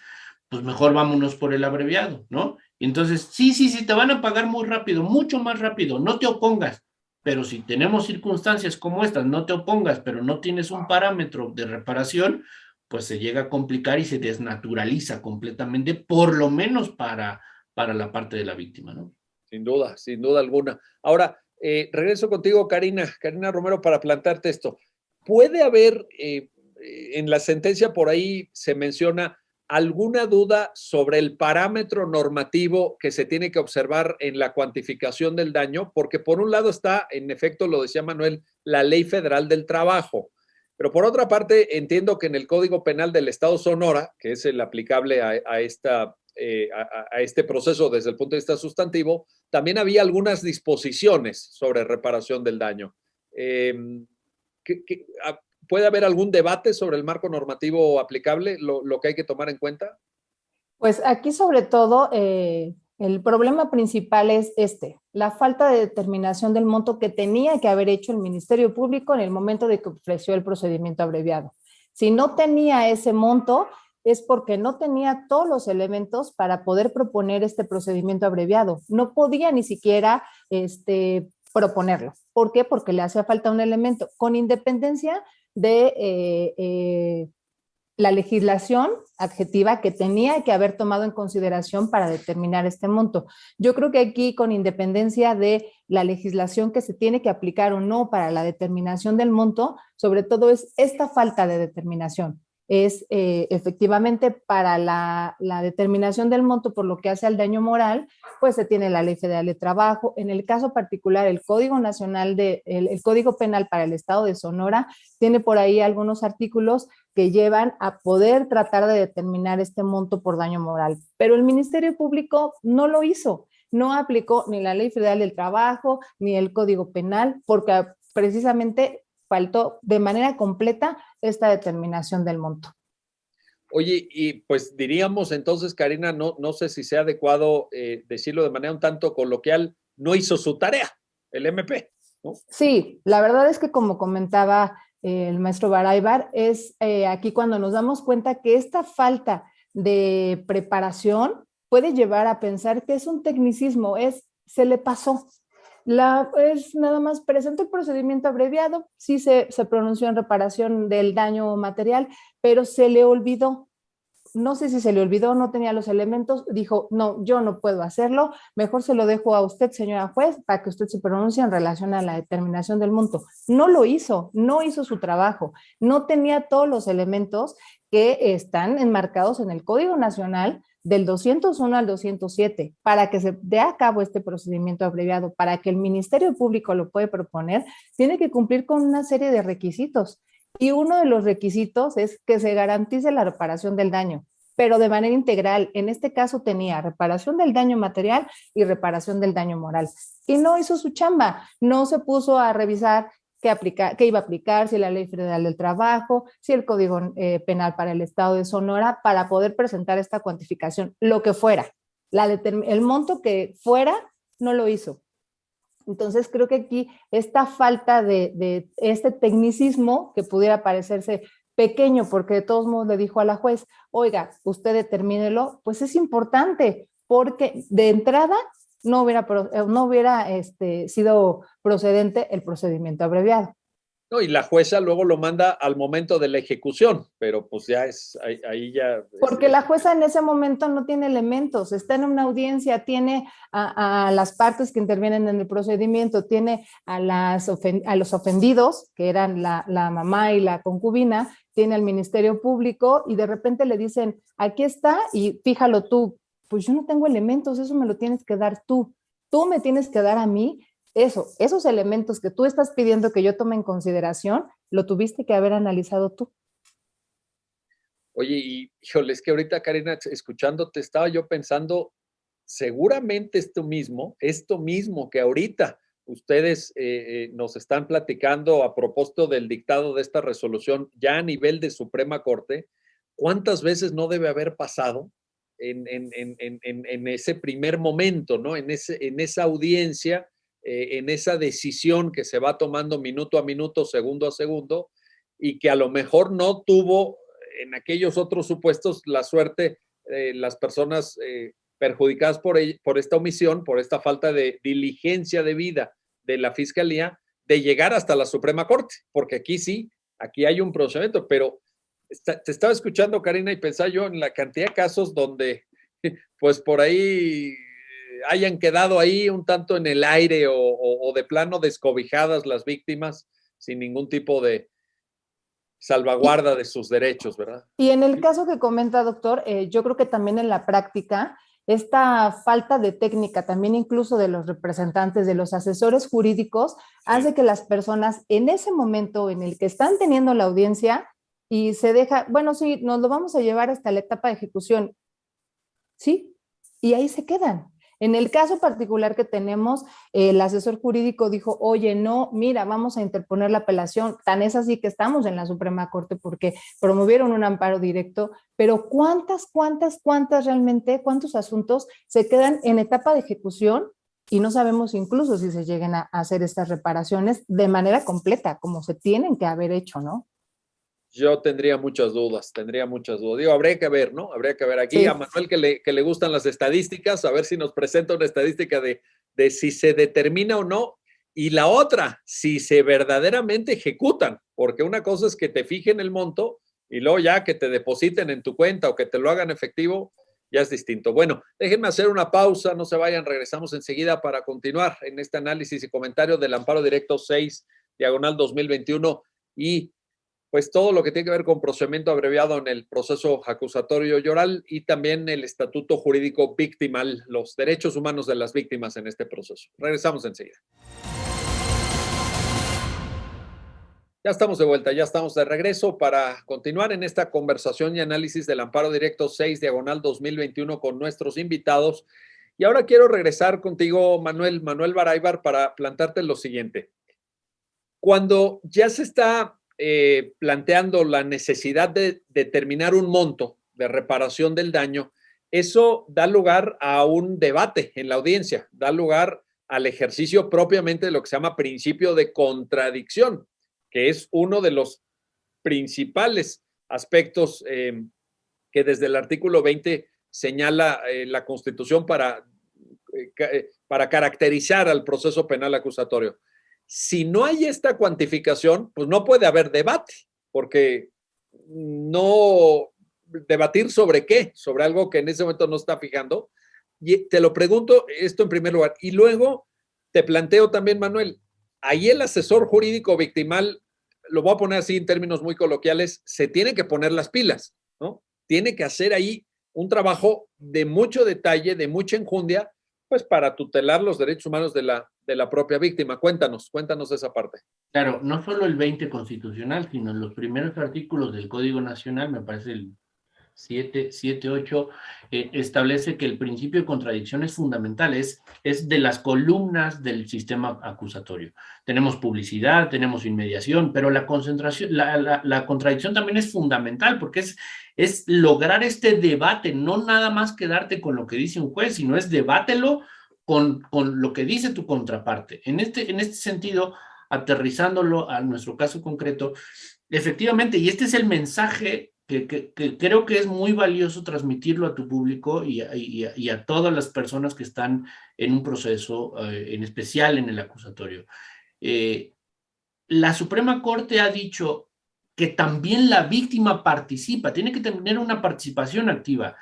pues mejor vámonos por el abreviado, ¿no? Entonces, sí, te van a pagar muy rápido, mucho más rápido, no te opongas, pero si tenemos circunstancias como estas, no te opongas, pero no tienes un parámetro de reparación, pues se llega a complicar y se desnaturaliza completamente, por lo menos para la parte de la víctima, ¿no? Sin duda alguna. Ahora, regreso contigo, Karina Romero, para plantearte esto. ¿Puede haber, en la sentencia por ahí se menciona alguna duda sobre el parámetro normativo que se tiene que observar en la cuantificación del daño? Porque por un lado está, en efecto, lo decía Manuel, la Ley Federal del Trabajo. Pero por otra parte, entiendo que en el Código Penal del Estado Sonora, que es el aplicable a este proceso desde el punto de vista sustantivo, también había algunas disposiciones sobre reparación del daño. ¿Puede haber algún debate sobre el marco normativo aplicable, lo que hay que tomar en cuenta? Pues aquí sobre todo el problema principal es la falta de determinación del monto que tenía que haber hecho el Ministerio Público en el momento de que ofreció el procedimiento abreviado. Si no tenía ese monto, es porque no tenía todos los elementos para poder proponer este procedimiento abreviado. No podía ni siquiera proponerlo. ¿Por qué? Porque le hacía falta un elemento, con independencia de la legislación adjetiva que tenía que haber tomado en consideración para determinar este monto. Yo creo que aquí, con independencia de la legislación que se tiene que aplicar o no para la determinación del monto, sobre todo es esta falta de determinación. Es efectivamente para la determinación del monto por lo que hace al daño moral, pues se tiene la Ley Federal de Trabajo. En el caso particular, el Código Nacional el Código Penal para el Estado de Sonora tiene por ahí algunos artículos que llevan a poder tratar de determinar este monto por daño moral. Pero el Ministerio Público no lo hizo, no aplicó ni la Ley Federal del Trabajo ni el Código Penal, porque precisamente faltó de manera completa esta determinación del monto. Oye, y pues diríamos entonces, Karina, no sé si sea adecuado decirlo de manera un tanto coloquial, no hizo su tarea, el MP, ¿no? Sí, la verdad es que como comentaba el maestro Baraybar, es aquí cuando nos damos cuenta que esta falta de preparación puede llevar a pensar que es un tecnicismo, se le pasó. Es nada más presentó el procedimiento abreviado, sí se pronunció en reparación del daño material, pero se le olvidó. No sé si se le olvidó, no tenía los elementos, dijo, no, yo no puedo hacerlo, mejor se lo dejo a usted, señora juez, para que usted se pronuncie en relación a la determinación del monto. No lo hizo, no hizo su trabajo, no tenía todos los elementos que están enmarcados en el Código Nacional del 201 al 207, para que se dé a cabo este procedimiento abreviado, para que el Ministerio Público lo pueda proponer, tiene que cumplir con una serie de requisitos. Y uno de los requisitos es que se garantice la reparación del daño, pero de manera integral. En este caso tenía reparación del daño material y reparación del daño moral. Y no hizo su chamba, no se puso a revisar qué iba a aplicar, si la Ley Federal del Trabajo, si el Código Penal para el Estado de Sonora, para poder presentar esta cuantificación, lo que fuera. El monto que fuera, no lo hizo. Entonces creo que aquí esta falta de este tecnicismo que pudiera parecerse pequeño, porque de todos modos le dijo a la juez, oiga, usted determínelo, pues es importante, porque de entrada no hubiera sido procedente el procedimiento abreviado. No, y la jueza luego lo manda al momento de la ejecución, pero pues ya ahí ya... Porque la jueza en ese momento no tiene elementos, está en una audiencia, tiene a las partes que intervienen en el procedimiento, tiene a los ofendidos, que eran la mamá y la concubina, tiene al Ministerio Público y de repente le dicen, aquí está y fíjalo tú. Pues yo no tengo elementos, eso me lo tienes que dar tú me tienes que dar a mí. Esos elementos que tú estás pidiendo que yo tome en consideración, lo tuviste que haber analizado tú. Oye, y híjole, es que ahorita, Karina, escuchándote, estaba yo pensando, seguramente esto mismo que ahorita ustedes nos están platicando a propósito del dictado de esta resolución ya a nivel de Suprema Corte, ¿cuántas veces no debe haber pasado en ese primer momento, ¿no? En esa audiencia, en esa decisión que se va tomando minuto a minuto, segundo a segundo, y que a lo mejor no tuvo en aquellos otros supuestos la suerte, las personas perjudicadas por esta omisión, por esta falta de diligencia debida de la Fiscalía, de llegar hasta la Suprema Corte, porque aquí sí, aquí hay un procedimiento, pero te estaba escuchando, Karina, y pensaba yo en la cantidad de casos donde, pues por ahí hayan quedado ahí un tanto en el aire o de plano descobijadas las víctimas sin ningún tipo de salvaguarda de sus derechos, ¿verdad? Y en el caso que comenta, doctor, yo creo que también en la práctica, esta falta de técnica, también incluso de los representantes, de los asesores jurídicos, hace que las personas en ese momento en el que están teniendo la audiencia y se deja, bueno, sí, nos lo vamos a llevar hasta la etapa de ejecución, ¿sí? Y ahí se quedan. En el caso particular que tenemos, el asesor jurídico dijo, oye, no, mira, vamos a interponer la apelación. Tan es así que estamos en la Suprema Corte porque promovieron un amparo directo, pero ¿cuántas realmente, cuántos asuntos se quedan en etapa de ejecución y no sabemos incluso si se lleguen a hacer estas reparaciones de manera completa, como se tienen que haber hecho, ¿no? Yo tendría muchas dudas. Digo, habría que ver, ¿no? Habría que ver aquí Sí. a Manuel que le gustan las estadísticas, a ver si nos presenta una estadística de si se determina o no. Y la otra, si se verdaderamente ejecutan, porque una cosa es que te fijen el monto y luego ya que te depositen en tu cuenta o que te lo hagan efectivo, ya es distinto. Bueno, déjenme hacer una pausa, no se vayan, regresamos enseguida para continuar en este análisis y comentario del amparo directo 6, diagonal 2021 y pues todo lo que tiene que ver con procedimiento abreviado en el proceso acusatorio y oral y también el estatuto jurídico victimal, los derechos humanos de las víctimas en este proceso. Regresamos enseguida. Ya estamos de vuelta, ya estamos de regreso para continuar en esta conversación y análisis del amparo directo 6, diagonal 2021 con nuestros invitados. Y ahora quiero regresar contigo, Manuel Baraybar, para plantearte lo siguiente. Cuando ya se está planteando la necesidad de determinar un monto de reparación del daño, eso da lugar a un debate en la audiencia, da lugar al ejercicio propiamente de lo que se llama principio de contradicción, que es uno de los principales aspectos que desde el artículo 20 señala la Constitución para caracterizar al proceso penal acusatorio. Si no hay esta cuantificación, pues no puede haber debate, porque no debatir sobre qué, sobre algo que en ese momento no está fijando. Y te lo pregunto esto en primer lugar. Y luego te planteo también, Manuel, ahí el asesor jurídico victimal, lo voy a poner así en términos muy coloquiales, se tiene que poner las pilas, ¿no? Tiene que hacer ahí un trabajo de mucho detalle, de mucha enjundia, pues para tutelar los derechos humanos de la propia víctima. Cuéntanos esa parte. Claro, no solo el 20 constitucional, sino en los primeros artículos del Código Nacional, me parece el 7.8, establece que el principio de contradicción es fundamental, es de las columnas del sistema acusatorio. Tenemos publicidad, tenemos inmediación, pero la concentración, la contradicción también es fundamental porque es lograr este debate, no nada más quedarte con lo que dice un juez, sino es debátelo con lo que dice tu contraparte. En este sentido, aterrizándolo a nuestro caso concreto, efectivamente, y este es el mensaje que creo que es muy valioso transmitirlo a tu público y a todas las personas que están en un proceso, en especial en el acusatorio. La Suprema Corte ha dicho que también la víctima participa, tiene que tener una participación activa.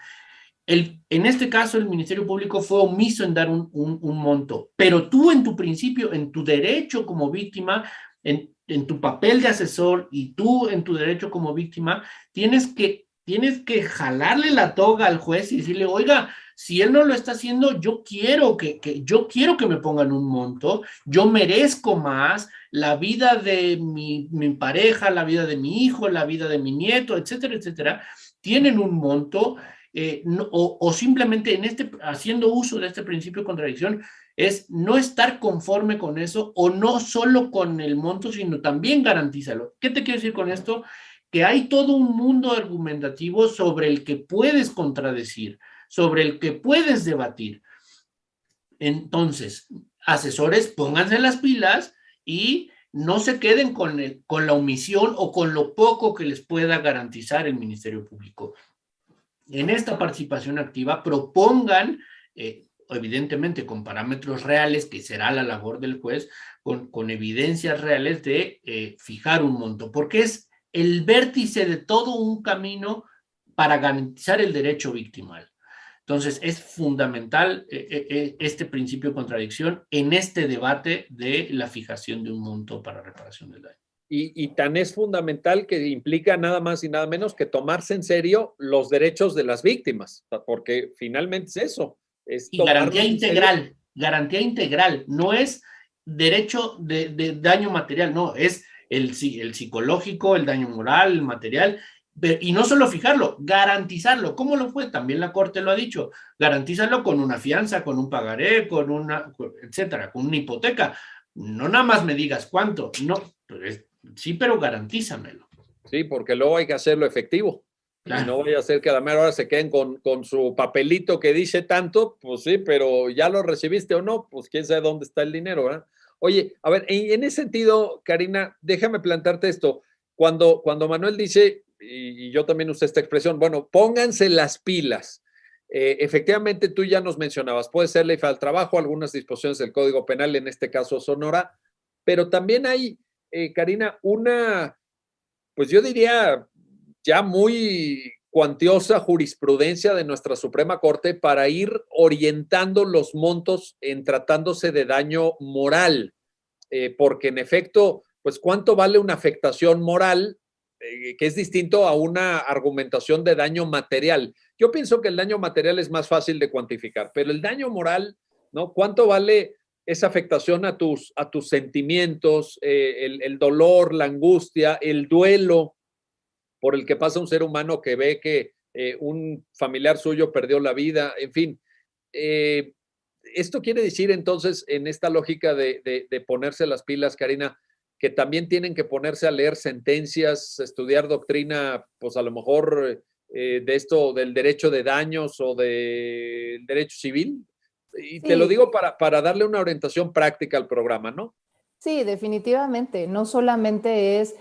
En este caso, el Ministerio Público fue omiso en dar un monto, pero tú en tu principio, en tu derecho como víctima, en tu papel de asesor y tú en tu derecho como víctima, tienes que jalarle la toga al juez y decirle, oiga, si él no lo está haciendo, yo quiero que me pongan un monto, yo merezco más, la vida de mi pareja, la vida de mi hijo, la vida de mi nieto, etcétera, etcétera, tienen un monto. O simplemente haciendo uso de este principio de contradicción, es no estar conforme con eso o no solo con el monto, sino también garantízalo. ¿Qué te quiero decir con esto? Que hay todo un mundo argumentativo sobre el que puedes contradecir, sobre el que puedes debatir. Entonces, asesores, pónganse las pilas y no se queden con la omisión o con lo poco que les pueda garantizar el Ministerio Público. En esta participación activa propongan, evidentemente con parámetros reales, que será la labor del juez, con evidencias reales de fijar un monto, porque es el vértice de todo un camino para garantizar el derecho victimal. Entonces, es fundamental este principio de contradicción en este debate de la fijación de un monto para reparación del daño. Y tan es fundamental que implica nada más y nada menos que tomarse en serio los derechos de las víctimas, porque finalmente es eso. Y garantía integral, no es derecho de daño material, no, es el psicológico, el daño moral, el material, Y no solo fijarlo, garantizarlo. ¿Cómo lo fue? También la Corte lo ha dicho. Garantízalo con una fianza, con un pagaré, etcétera, con una hipoteca. No nada más me digas cuánto. No, pues, sí, pero garantízamelo. Sí, porque luego hay que hacerlo efectivo. Claro. Y no vaya a ser que a la mera hora se queden con su papelito que dice tanto, pues sí, pero ya lo recibiste o no, pues quién sabe dónde está el dinero, ¿verdad? Oye, a ver, en ese sentido, Karina, déjame plantarte esto. Cuando Manuel dice, y yo también usé esta expresión, bueno, pónganse las pilas. Efectivamente, tú ya nos mencionabas, puede ser ley federal del trabajo, algunas disposiciones del Código Penal, en este caso Sonora, pero también hay, Karina, pues yo diría, ya muy cuantiosa jurisprudencia de nuestra Suprema Corte para ir orientando los montos en tratándose de daño moral, porque en efecto, pues cuánto vale una afectación moral, que es distinto a una argumentación de daño material. Yo pienso que el daño material es más fácil de cuantificar, pero el daño moral, ¿no? ¿Cuánto vale esa afectación a tus sentimientos, el dolor, la angustia, el duelo por el que pasa un ser humano que ve que un familiar suyo perdió la vida, en fin? Esto quiere decir entonces, en esta lógica de ponerse las pilas, Karina, que también tienen que ponerse a leer sentencias, estudiar doctrina, pues a lo mejor de esto del derecho de daños o del derecho civil. Y sí, te lo digo para darle una orientación práctica al programa, ¿no? Sí, definitivamente. No solamente es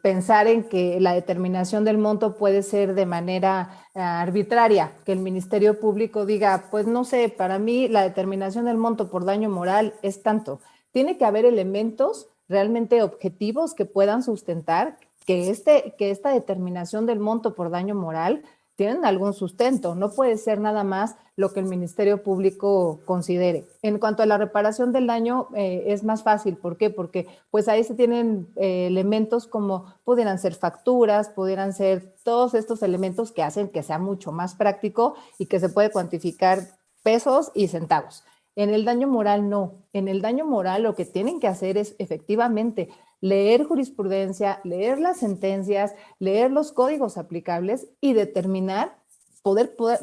pensar en que la determinación del monto puede ser de manera arbitraria, que el Ministerio Público diga, pues no sé, para mí la determinación del monto por daño moral es tanto. Tiene que haber elementos realmente objetivos que puedan sustentar que esta determinación del monto por daño moral tienen algún sustento, no puede ser nada más lo que el Ministerio Público considere. En cuanto a la reparación del daño, es más fácil. ¿Por qué? Porque pues ahí se tienen elementos como pudieran ser facturas, pudieran ser todos estos elementos que hacen que sea mucho más práctico y que se puede cuantificar pesos y centavos. En el daño moral no. En el daño moral lo que tienen que hacer es efectivamente leer jurisprudencia, leer las sentencias, leer los códigos aplicables y determinar,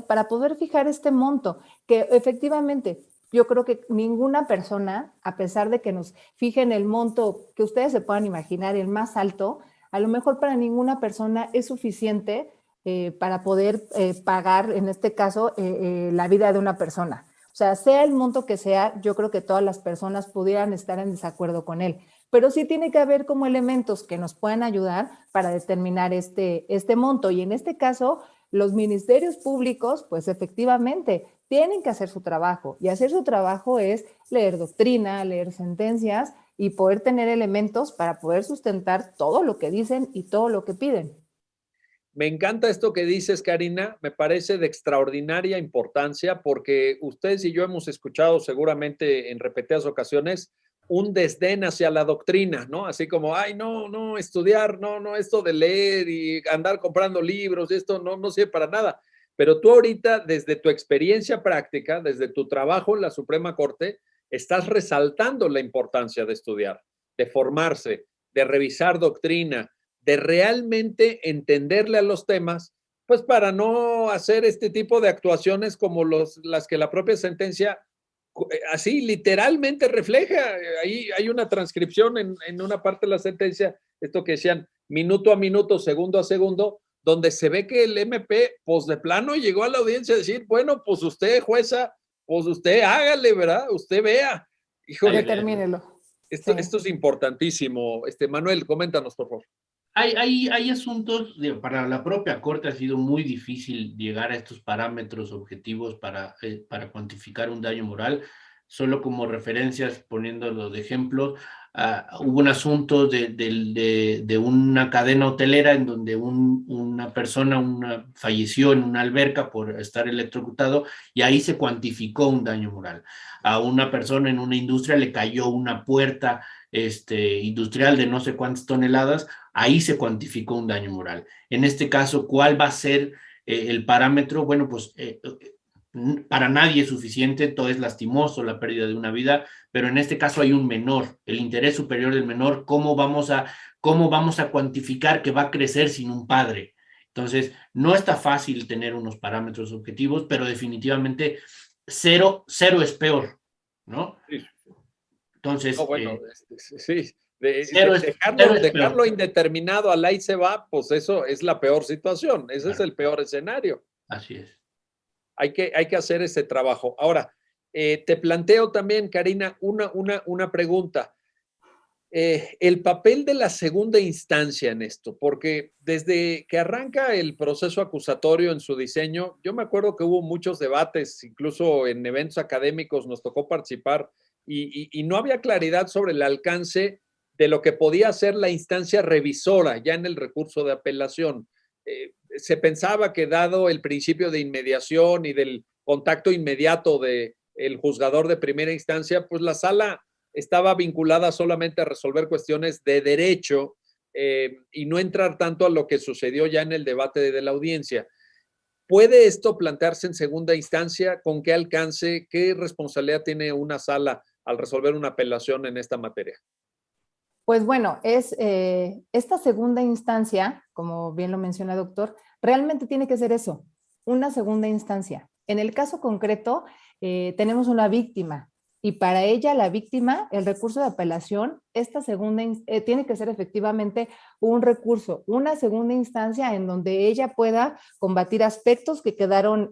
para poder fijar este monto, que efectivamente yo creo que ninguna persona, a pesar de que nos fijen el monto que ustedes se puedan imaginar, el más alto, a lo mejor para ninguna persona es suficiente para poder pagar, en este caso, la vida de una persona. O sea, sea el monto que sea, yo creo que todas las personas pudieran estar en desacuerdo con él. Pero sí tiene que haber como elementos que nos puedan ayudar para determinar este monto. Y en este caso, los ministerios públicos, pues efectivamente, tienen que hacer su trabajo. Y hacer su trabajo es leer doctrina, leer sentencias y poder tener elementos para poder sustentar todo lo que dicen y todo lo que piden. Me encanta esto que dices, Karina, me parece de extraordinaria importancia porque ustedes y yo hemos escuchado seguramente en repetidas ocasiones un desdén hacia la doctrina, ¿no? Así como, ay, no, estudiar, no, esto de leer y andar comprando libros, esto no sirve para nada. Pero tú ahorita, desde tu experiencia práctica, desde tu trabajo en la Suprema Corte, estás resaltando la importancia de estudiar, de formarse, de revisar doctrina, de realmente entenderle a los temas, pues para no hacer este tipo de actuaciones como las que la propia sentencia así literalmente refleja. Ahí hay una transcripción en una parte de la sentencia, esto que decían minuto a minuto, segundo a segundo, donde se ve que el MP, pues de plano llegó a la audiencia a decir, bueno, pues usted, jueza, pues usted hágale, ¿verdad? Usted vea. Híjole, determínelo. Esto es importantísimo. Manuel, coméntanos, por favor. Hay asuntos, para la propia Corte ha sido muy difícil llegar a estos parámetros objetivos para cuantificar un daño moral. Solo como referencias, poniéndolo de ejemplo, hubo un asunto de una cadena hotelera en donde una persona falleció en una alberca por estar electrocutado y ahí se cuantificó un daño moral. A una persona en una industria le cayó una puerta industrial de no sé cuántas toneladas, ahí se cuantificó un daño moral. En este caso, ¿cuál va a ser el parámetro? Bueno, pues para nadie es suficiente, todo es lastimoso, la pérdida de una vida, pero en este caso hay un menor, el interés superior del menor. ¿Cómo vamos a cuantificar que va a crecer sin un padre? Entonces, no está fácil tener unos parámetros objetivos, pero definitivamente cero es peor, ¿no? Sí. Entonces, No, bueno, sí. cero es peor. Dejarlo indeterminado al ahí se va, pues eso es la peor situación. Ese es Claro. el peor escenario. Así es. Hay que hacer ese trabajo. Ahora, te planteo también, Karina, una pregunta. El papel de la segunda instancia en esto, porque desde que arranca el proceso acusatorio en su diseño, yo me acuerdo que hubo muchos debates, incluso en eventos académicos nos tocó participar y no había claridad sobre el alcance de lo que podía ser la instancia revisora ya en el recurso de apelación. Se pensaba que dado el principio de inmediación y del contacto inmediato del juzgador de primera instancia, pues la sala estaba vinculada solamente a resolver cuestiones de derecho y no entrar tanto a lo que sucedió ya en el debate de la audiencia. ¿Puede esto plantearse en segunda instancia? ¿Con qué alcance? ¿Qué responsabilidad tiene una sala al resolver una apelación en esta materia? Pues bueno, esta segunda instancia, como bien lo menciona doctor, realmente tiene que ser eso, una segunda instancia. En el caso concreto, tenemos una víctima y para ella, la víctima, el recurso de apelación, tiene que ser efectivamente un recurso, una segunda instancia en donde ella pueda combatir aspectos que quedaron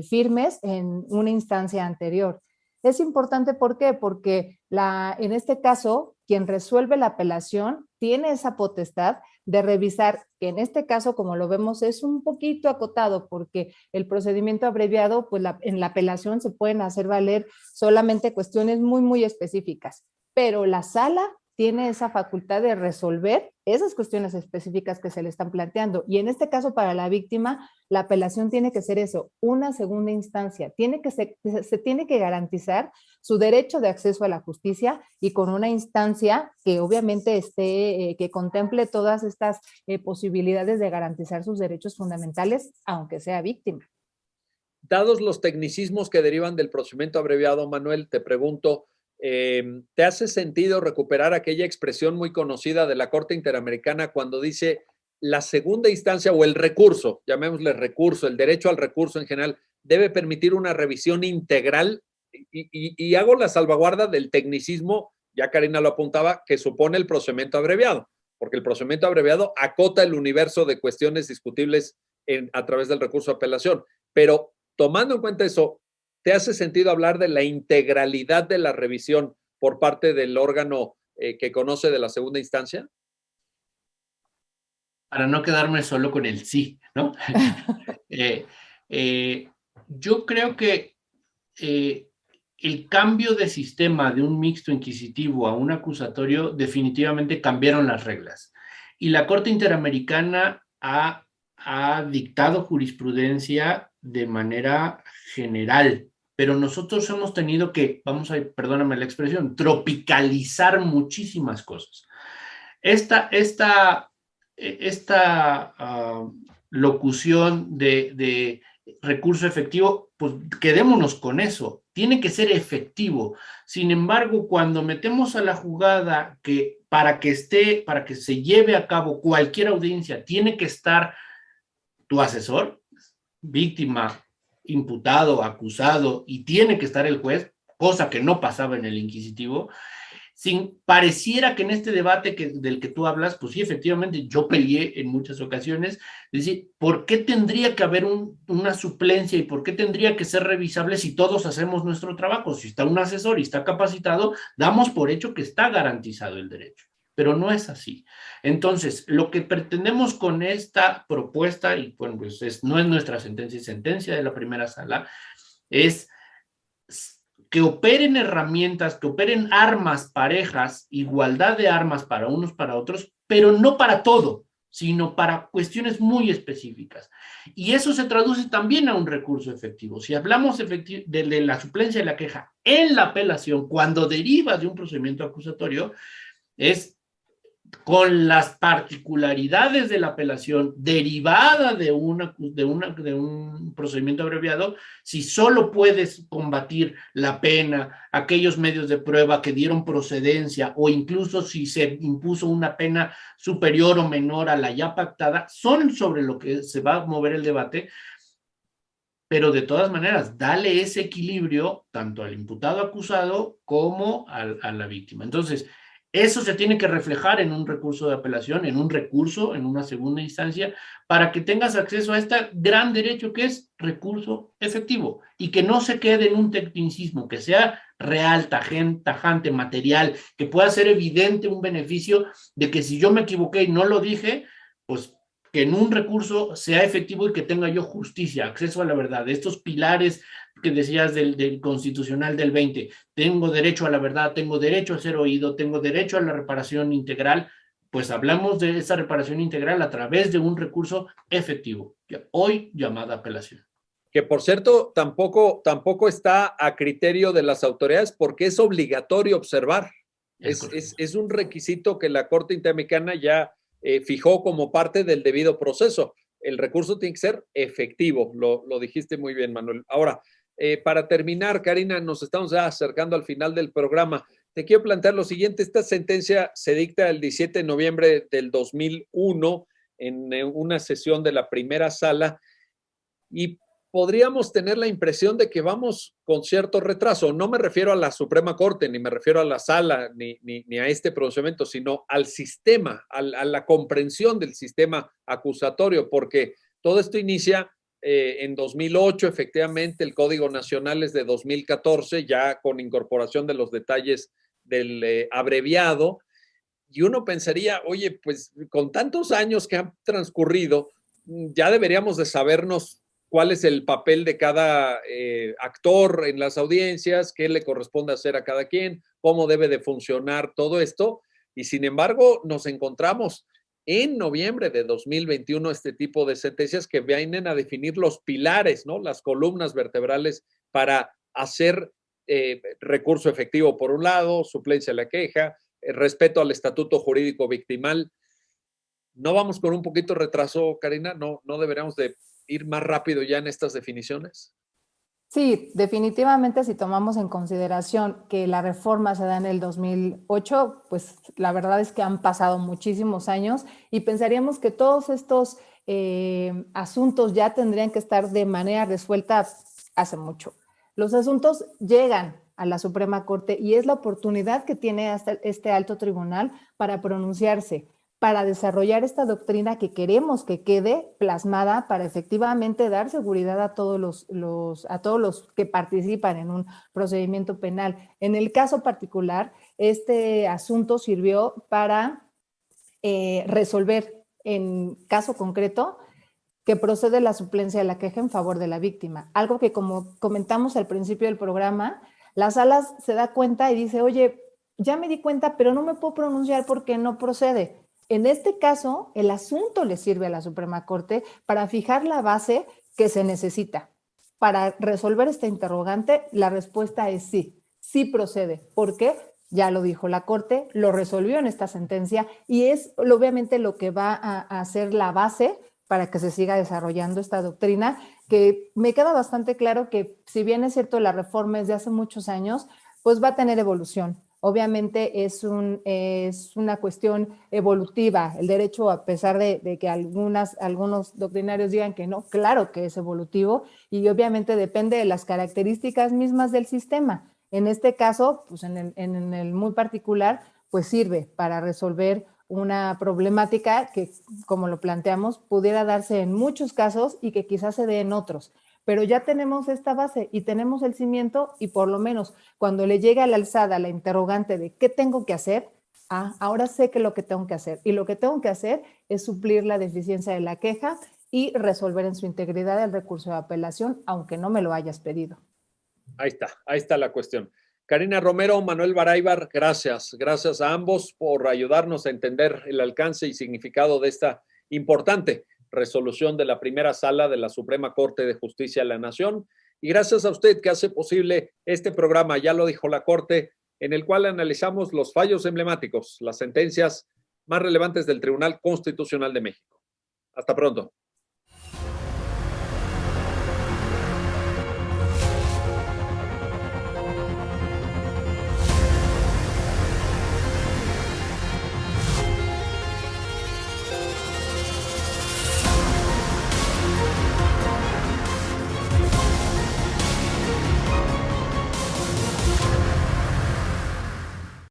firmes en una instancia anterior. Es importante, ¿por qué? Porque en este caso, quien resuelve la apelación tiene esa potestad de revisar, que en este caso, como lo vemos, es un poquito acotado, porque el procedimiento abreviado, pues en la apelación se pueden hacer valer solamente cuestiones muy, muy específicas, pero la sala tiene esa facultad de resolver esas cuestiones específicas que se le están planteando. Y en este caso, para la víctima, la apelación tiene que ser eso, una segunda instancia. Se tiene que garantizar su derecho de acceso a la justicia y con una instancia que obviamente que contemple todas estas posibilidades de garantizar sus derechos fundamentales, aunque sea víctima. Dados los tecnicismos que derivan del procedimiento abreviado, Manuel, te pregunto, ¿te hace sentido recuperar aquella expresión muy conocida de la Corte Interamericana cuando dice la segunda instancia o el recurso, llamémosle recurso, el derecho al recurso en general, debe permitir una revisión integral? Y hago la salvaguarda del tecnicismo, ya Karina lo apuntaba, que supone el procedimiento abreviado, porque el procedimiento abreviado acota el universo de cuestiones discutibles a través del recurso de apelación. Pero tomando en cuenta eso, ¿te hace sentido hablar de la integralidad de la revisión por parte del órgano que conoce de la segunda instancia? Para no quedarme solo con el sí, ¿no? Yo creo que el cambio de sistema de un mixto inquisitivo a un acusatorio definitivamente cambiaron las reglas. Y la Corte Interamericana ha dictado jurisprudencia de manera general, pero nosotros hemos tenido que, perdóname la expresión, tropicalizar muchísimas cosas. Esta locución de recurso efectivo, pues quedémonos con eso, tiene que ser efectivo. Sin embargo, cuando metemos a la jugada que para que se lleve a cabo cualquier audiencia, tiene que estar tu asesor, víctima, imputado, acusado, y tiene que estar el juez, cosa que no pasaba en el inquisitivo, pareciera que en este debate del que tú hablas, pues sí, efectivamente, yo peleé en muchas ocasiones, es decir, ¿por qué tendría que haber una suplencia y por qué tendría que ser revisable si todos hacemos nuestro trabajo? Si está un asesor y está capacitado, damos por hecho que está garantizado el derecho, pero no es así. Entonces, lo que pretendemos con esta propuesta, y bueno, pues no es nuestra sentencia, es sentencia de la primera sala, es que operen herramientas, que operen armas parejas, igualdad de armas para unos, para otros, pero no para todo, sino para cuestiones muy específicas. Y eso se traduce también a un recurso efectivo. Si hablamos de la suplencia de la queja en la apelación, cuando deriva de un procedimiento acusatorio, es con las particularidades de la apelación derivada de un procedimiento abreviado, si solo puedes combatir la pena, aquellos medios de prueba que dieron procedencia, o incluso si se impuso una pena superior o menor a la ya pactada, son sobre lo que se va a mover el debate. Pero de todas maneras, dale ese equilibrio tanto al imputado acusado como a la víctima. Entonces, eso se tiene que reflejar en un recurso de apelación, en un recurso, en una segunda instancia, para que tengas acceso a este gran derecho que es recurso efectivo y que no se quede en un tecnicismo, que sea real, tajante, material, que pueda ser evidente un beneficio de que si yo me equivoqué y no lo dije, pues que en un recurso sea efectivo y que tenga yo justicia, acceso a la verdad. Estos pilares que decías del constitucional del 20, tengo derecho a la verdad, tengo derecho a ser oído, tengo derecho a la reparación integral, pues hablamos de esa reparación integral a través de un recurso efectivo, hoy llamada apelación. Que por cierto, tampoco está a criterio de las autoridades porque es obligatorio observar. Es un requisito que la Corte Interamericana ya fijó como parte del debido proceso. El recurso tiene que ser efectivo, lo dijiste muy bien, Manuel. Ahora, para terminar, Karina, nos estamos ya acercando al final del programa. Te quiero plantear lo siguiente. Esta sentencia se dicta el 17 de noviembre del 2001 en una sesión de la primera sala y podríamos tener la impresión de que vamos con cierto retraso. No me refiero a la Suprema Corte, ni me refiero a la sala, ni a este pronunciamiento, sino al sistema, a la comprensión del sistema acusatorio, porque todo esto inicia en 2008, efectivamente, el Código Nacional es de 2014, ya con incorporación de los detalles del abreviado, y uno pensaría, oye, pues con tantos años que han transcurrido, ya deberíamos de sabernos cuál es el papel de cada actor en las audiencias, qué le corresponde hacer a cada quien, cómo debe de funcionar todo esto. Y sin embargo, nos encontramos en noviembre de 2021 este tipo de sentencias que vienen a definir los pilares, ¿no? Las columnas vertebrales para hacer recurso efectivo por un lado, suplencia a la queja, respeto al estatuto jurídico victimal. ¿No vamos con un poquito de retraso, Karina? ¿No deberíamos de ir más rápido ya en estas definiciones? Sí, definitivamente si tomamos en consideración que la reforma se da en el 2008, pues la verdad es que han pasado muchísimos años y pensaríamos que todos estos asuntos ya tendrían que estar de manera resuelta hace mucho. Los asuntos llegan a la Suprema Corte y es la oportunidad que tiene hasta este alto tribunal para pronunciarse, para desarrollar esta doctrina que queremos que quede plasmada para efectivamente dar seguridad a todos los que participan en un procedimiento penal. En el caso particular, este asunto sirvió para resolver en caso concreto que procede la suplencia de la queja en favor de la víctima. Algo que, como comentamos al principio del programa, la sala se da cuenta y dice, oye, ya me di cuenta, pero no me puedo pronunciar porque no procede. En este caso, el asunto le sirve a la Suprema Corte para fijar la base que se necesita. Para resolver esta interrogante, la respuesta es sí, sí procede. ¿Por qué? Ya lo dijo la Corte, lo resolvió en esta sentencia y es obviamente lo que va a hacer la base para que se siga desarrollando esta doctrina, que me queda bastante claro que si bien es cierto la reforma es de hace muchos años, pues va a tener evolución. Obviamente es una cuestión evolutiva. El derecho, a pesar de que algunos doctrinarios digan que no, claro que es evolutivo y obviamente depende de las características mismas del sistema. En este caso, pues en el muy particular, pues sirve para resolver una problemática que, como lo planteamos, pudiera darse en muchos casos y que quizás se dé en otros. Pero ya tenemos esta base y tenemos el cimiento y por lo menos cuando le llegue a la alzada la interrogante de qué tengo que hacer, ahora sé que lo que tengo que hacer y lo que tengo que hacer es suplir la deficiencia de la queja y resolver en su integridad el recurso de apelación, aunque no me lo hayas pedido. Ahí está la cuestión. Karina Romero, Manuel Baraybar, gracias. Gracias a ambos por ayudarnos a entender el alcance y significado de esta importante resolución de la primera sala de la Suprema Corte de Justicia de la Nación. Y gracias a usted que hace posible este programa, ya lo dijo la Corte, en el cual analizamos los fallos emblemáticos, las sentencias más relevantes del Tribunal Constitucional de México. Hasta pronto.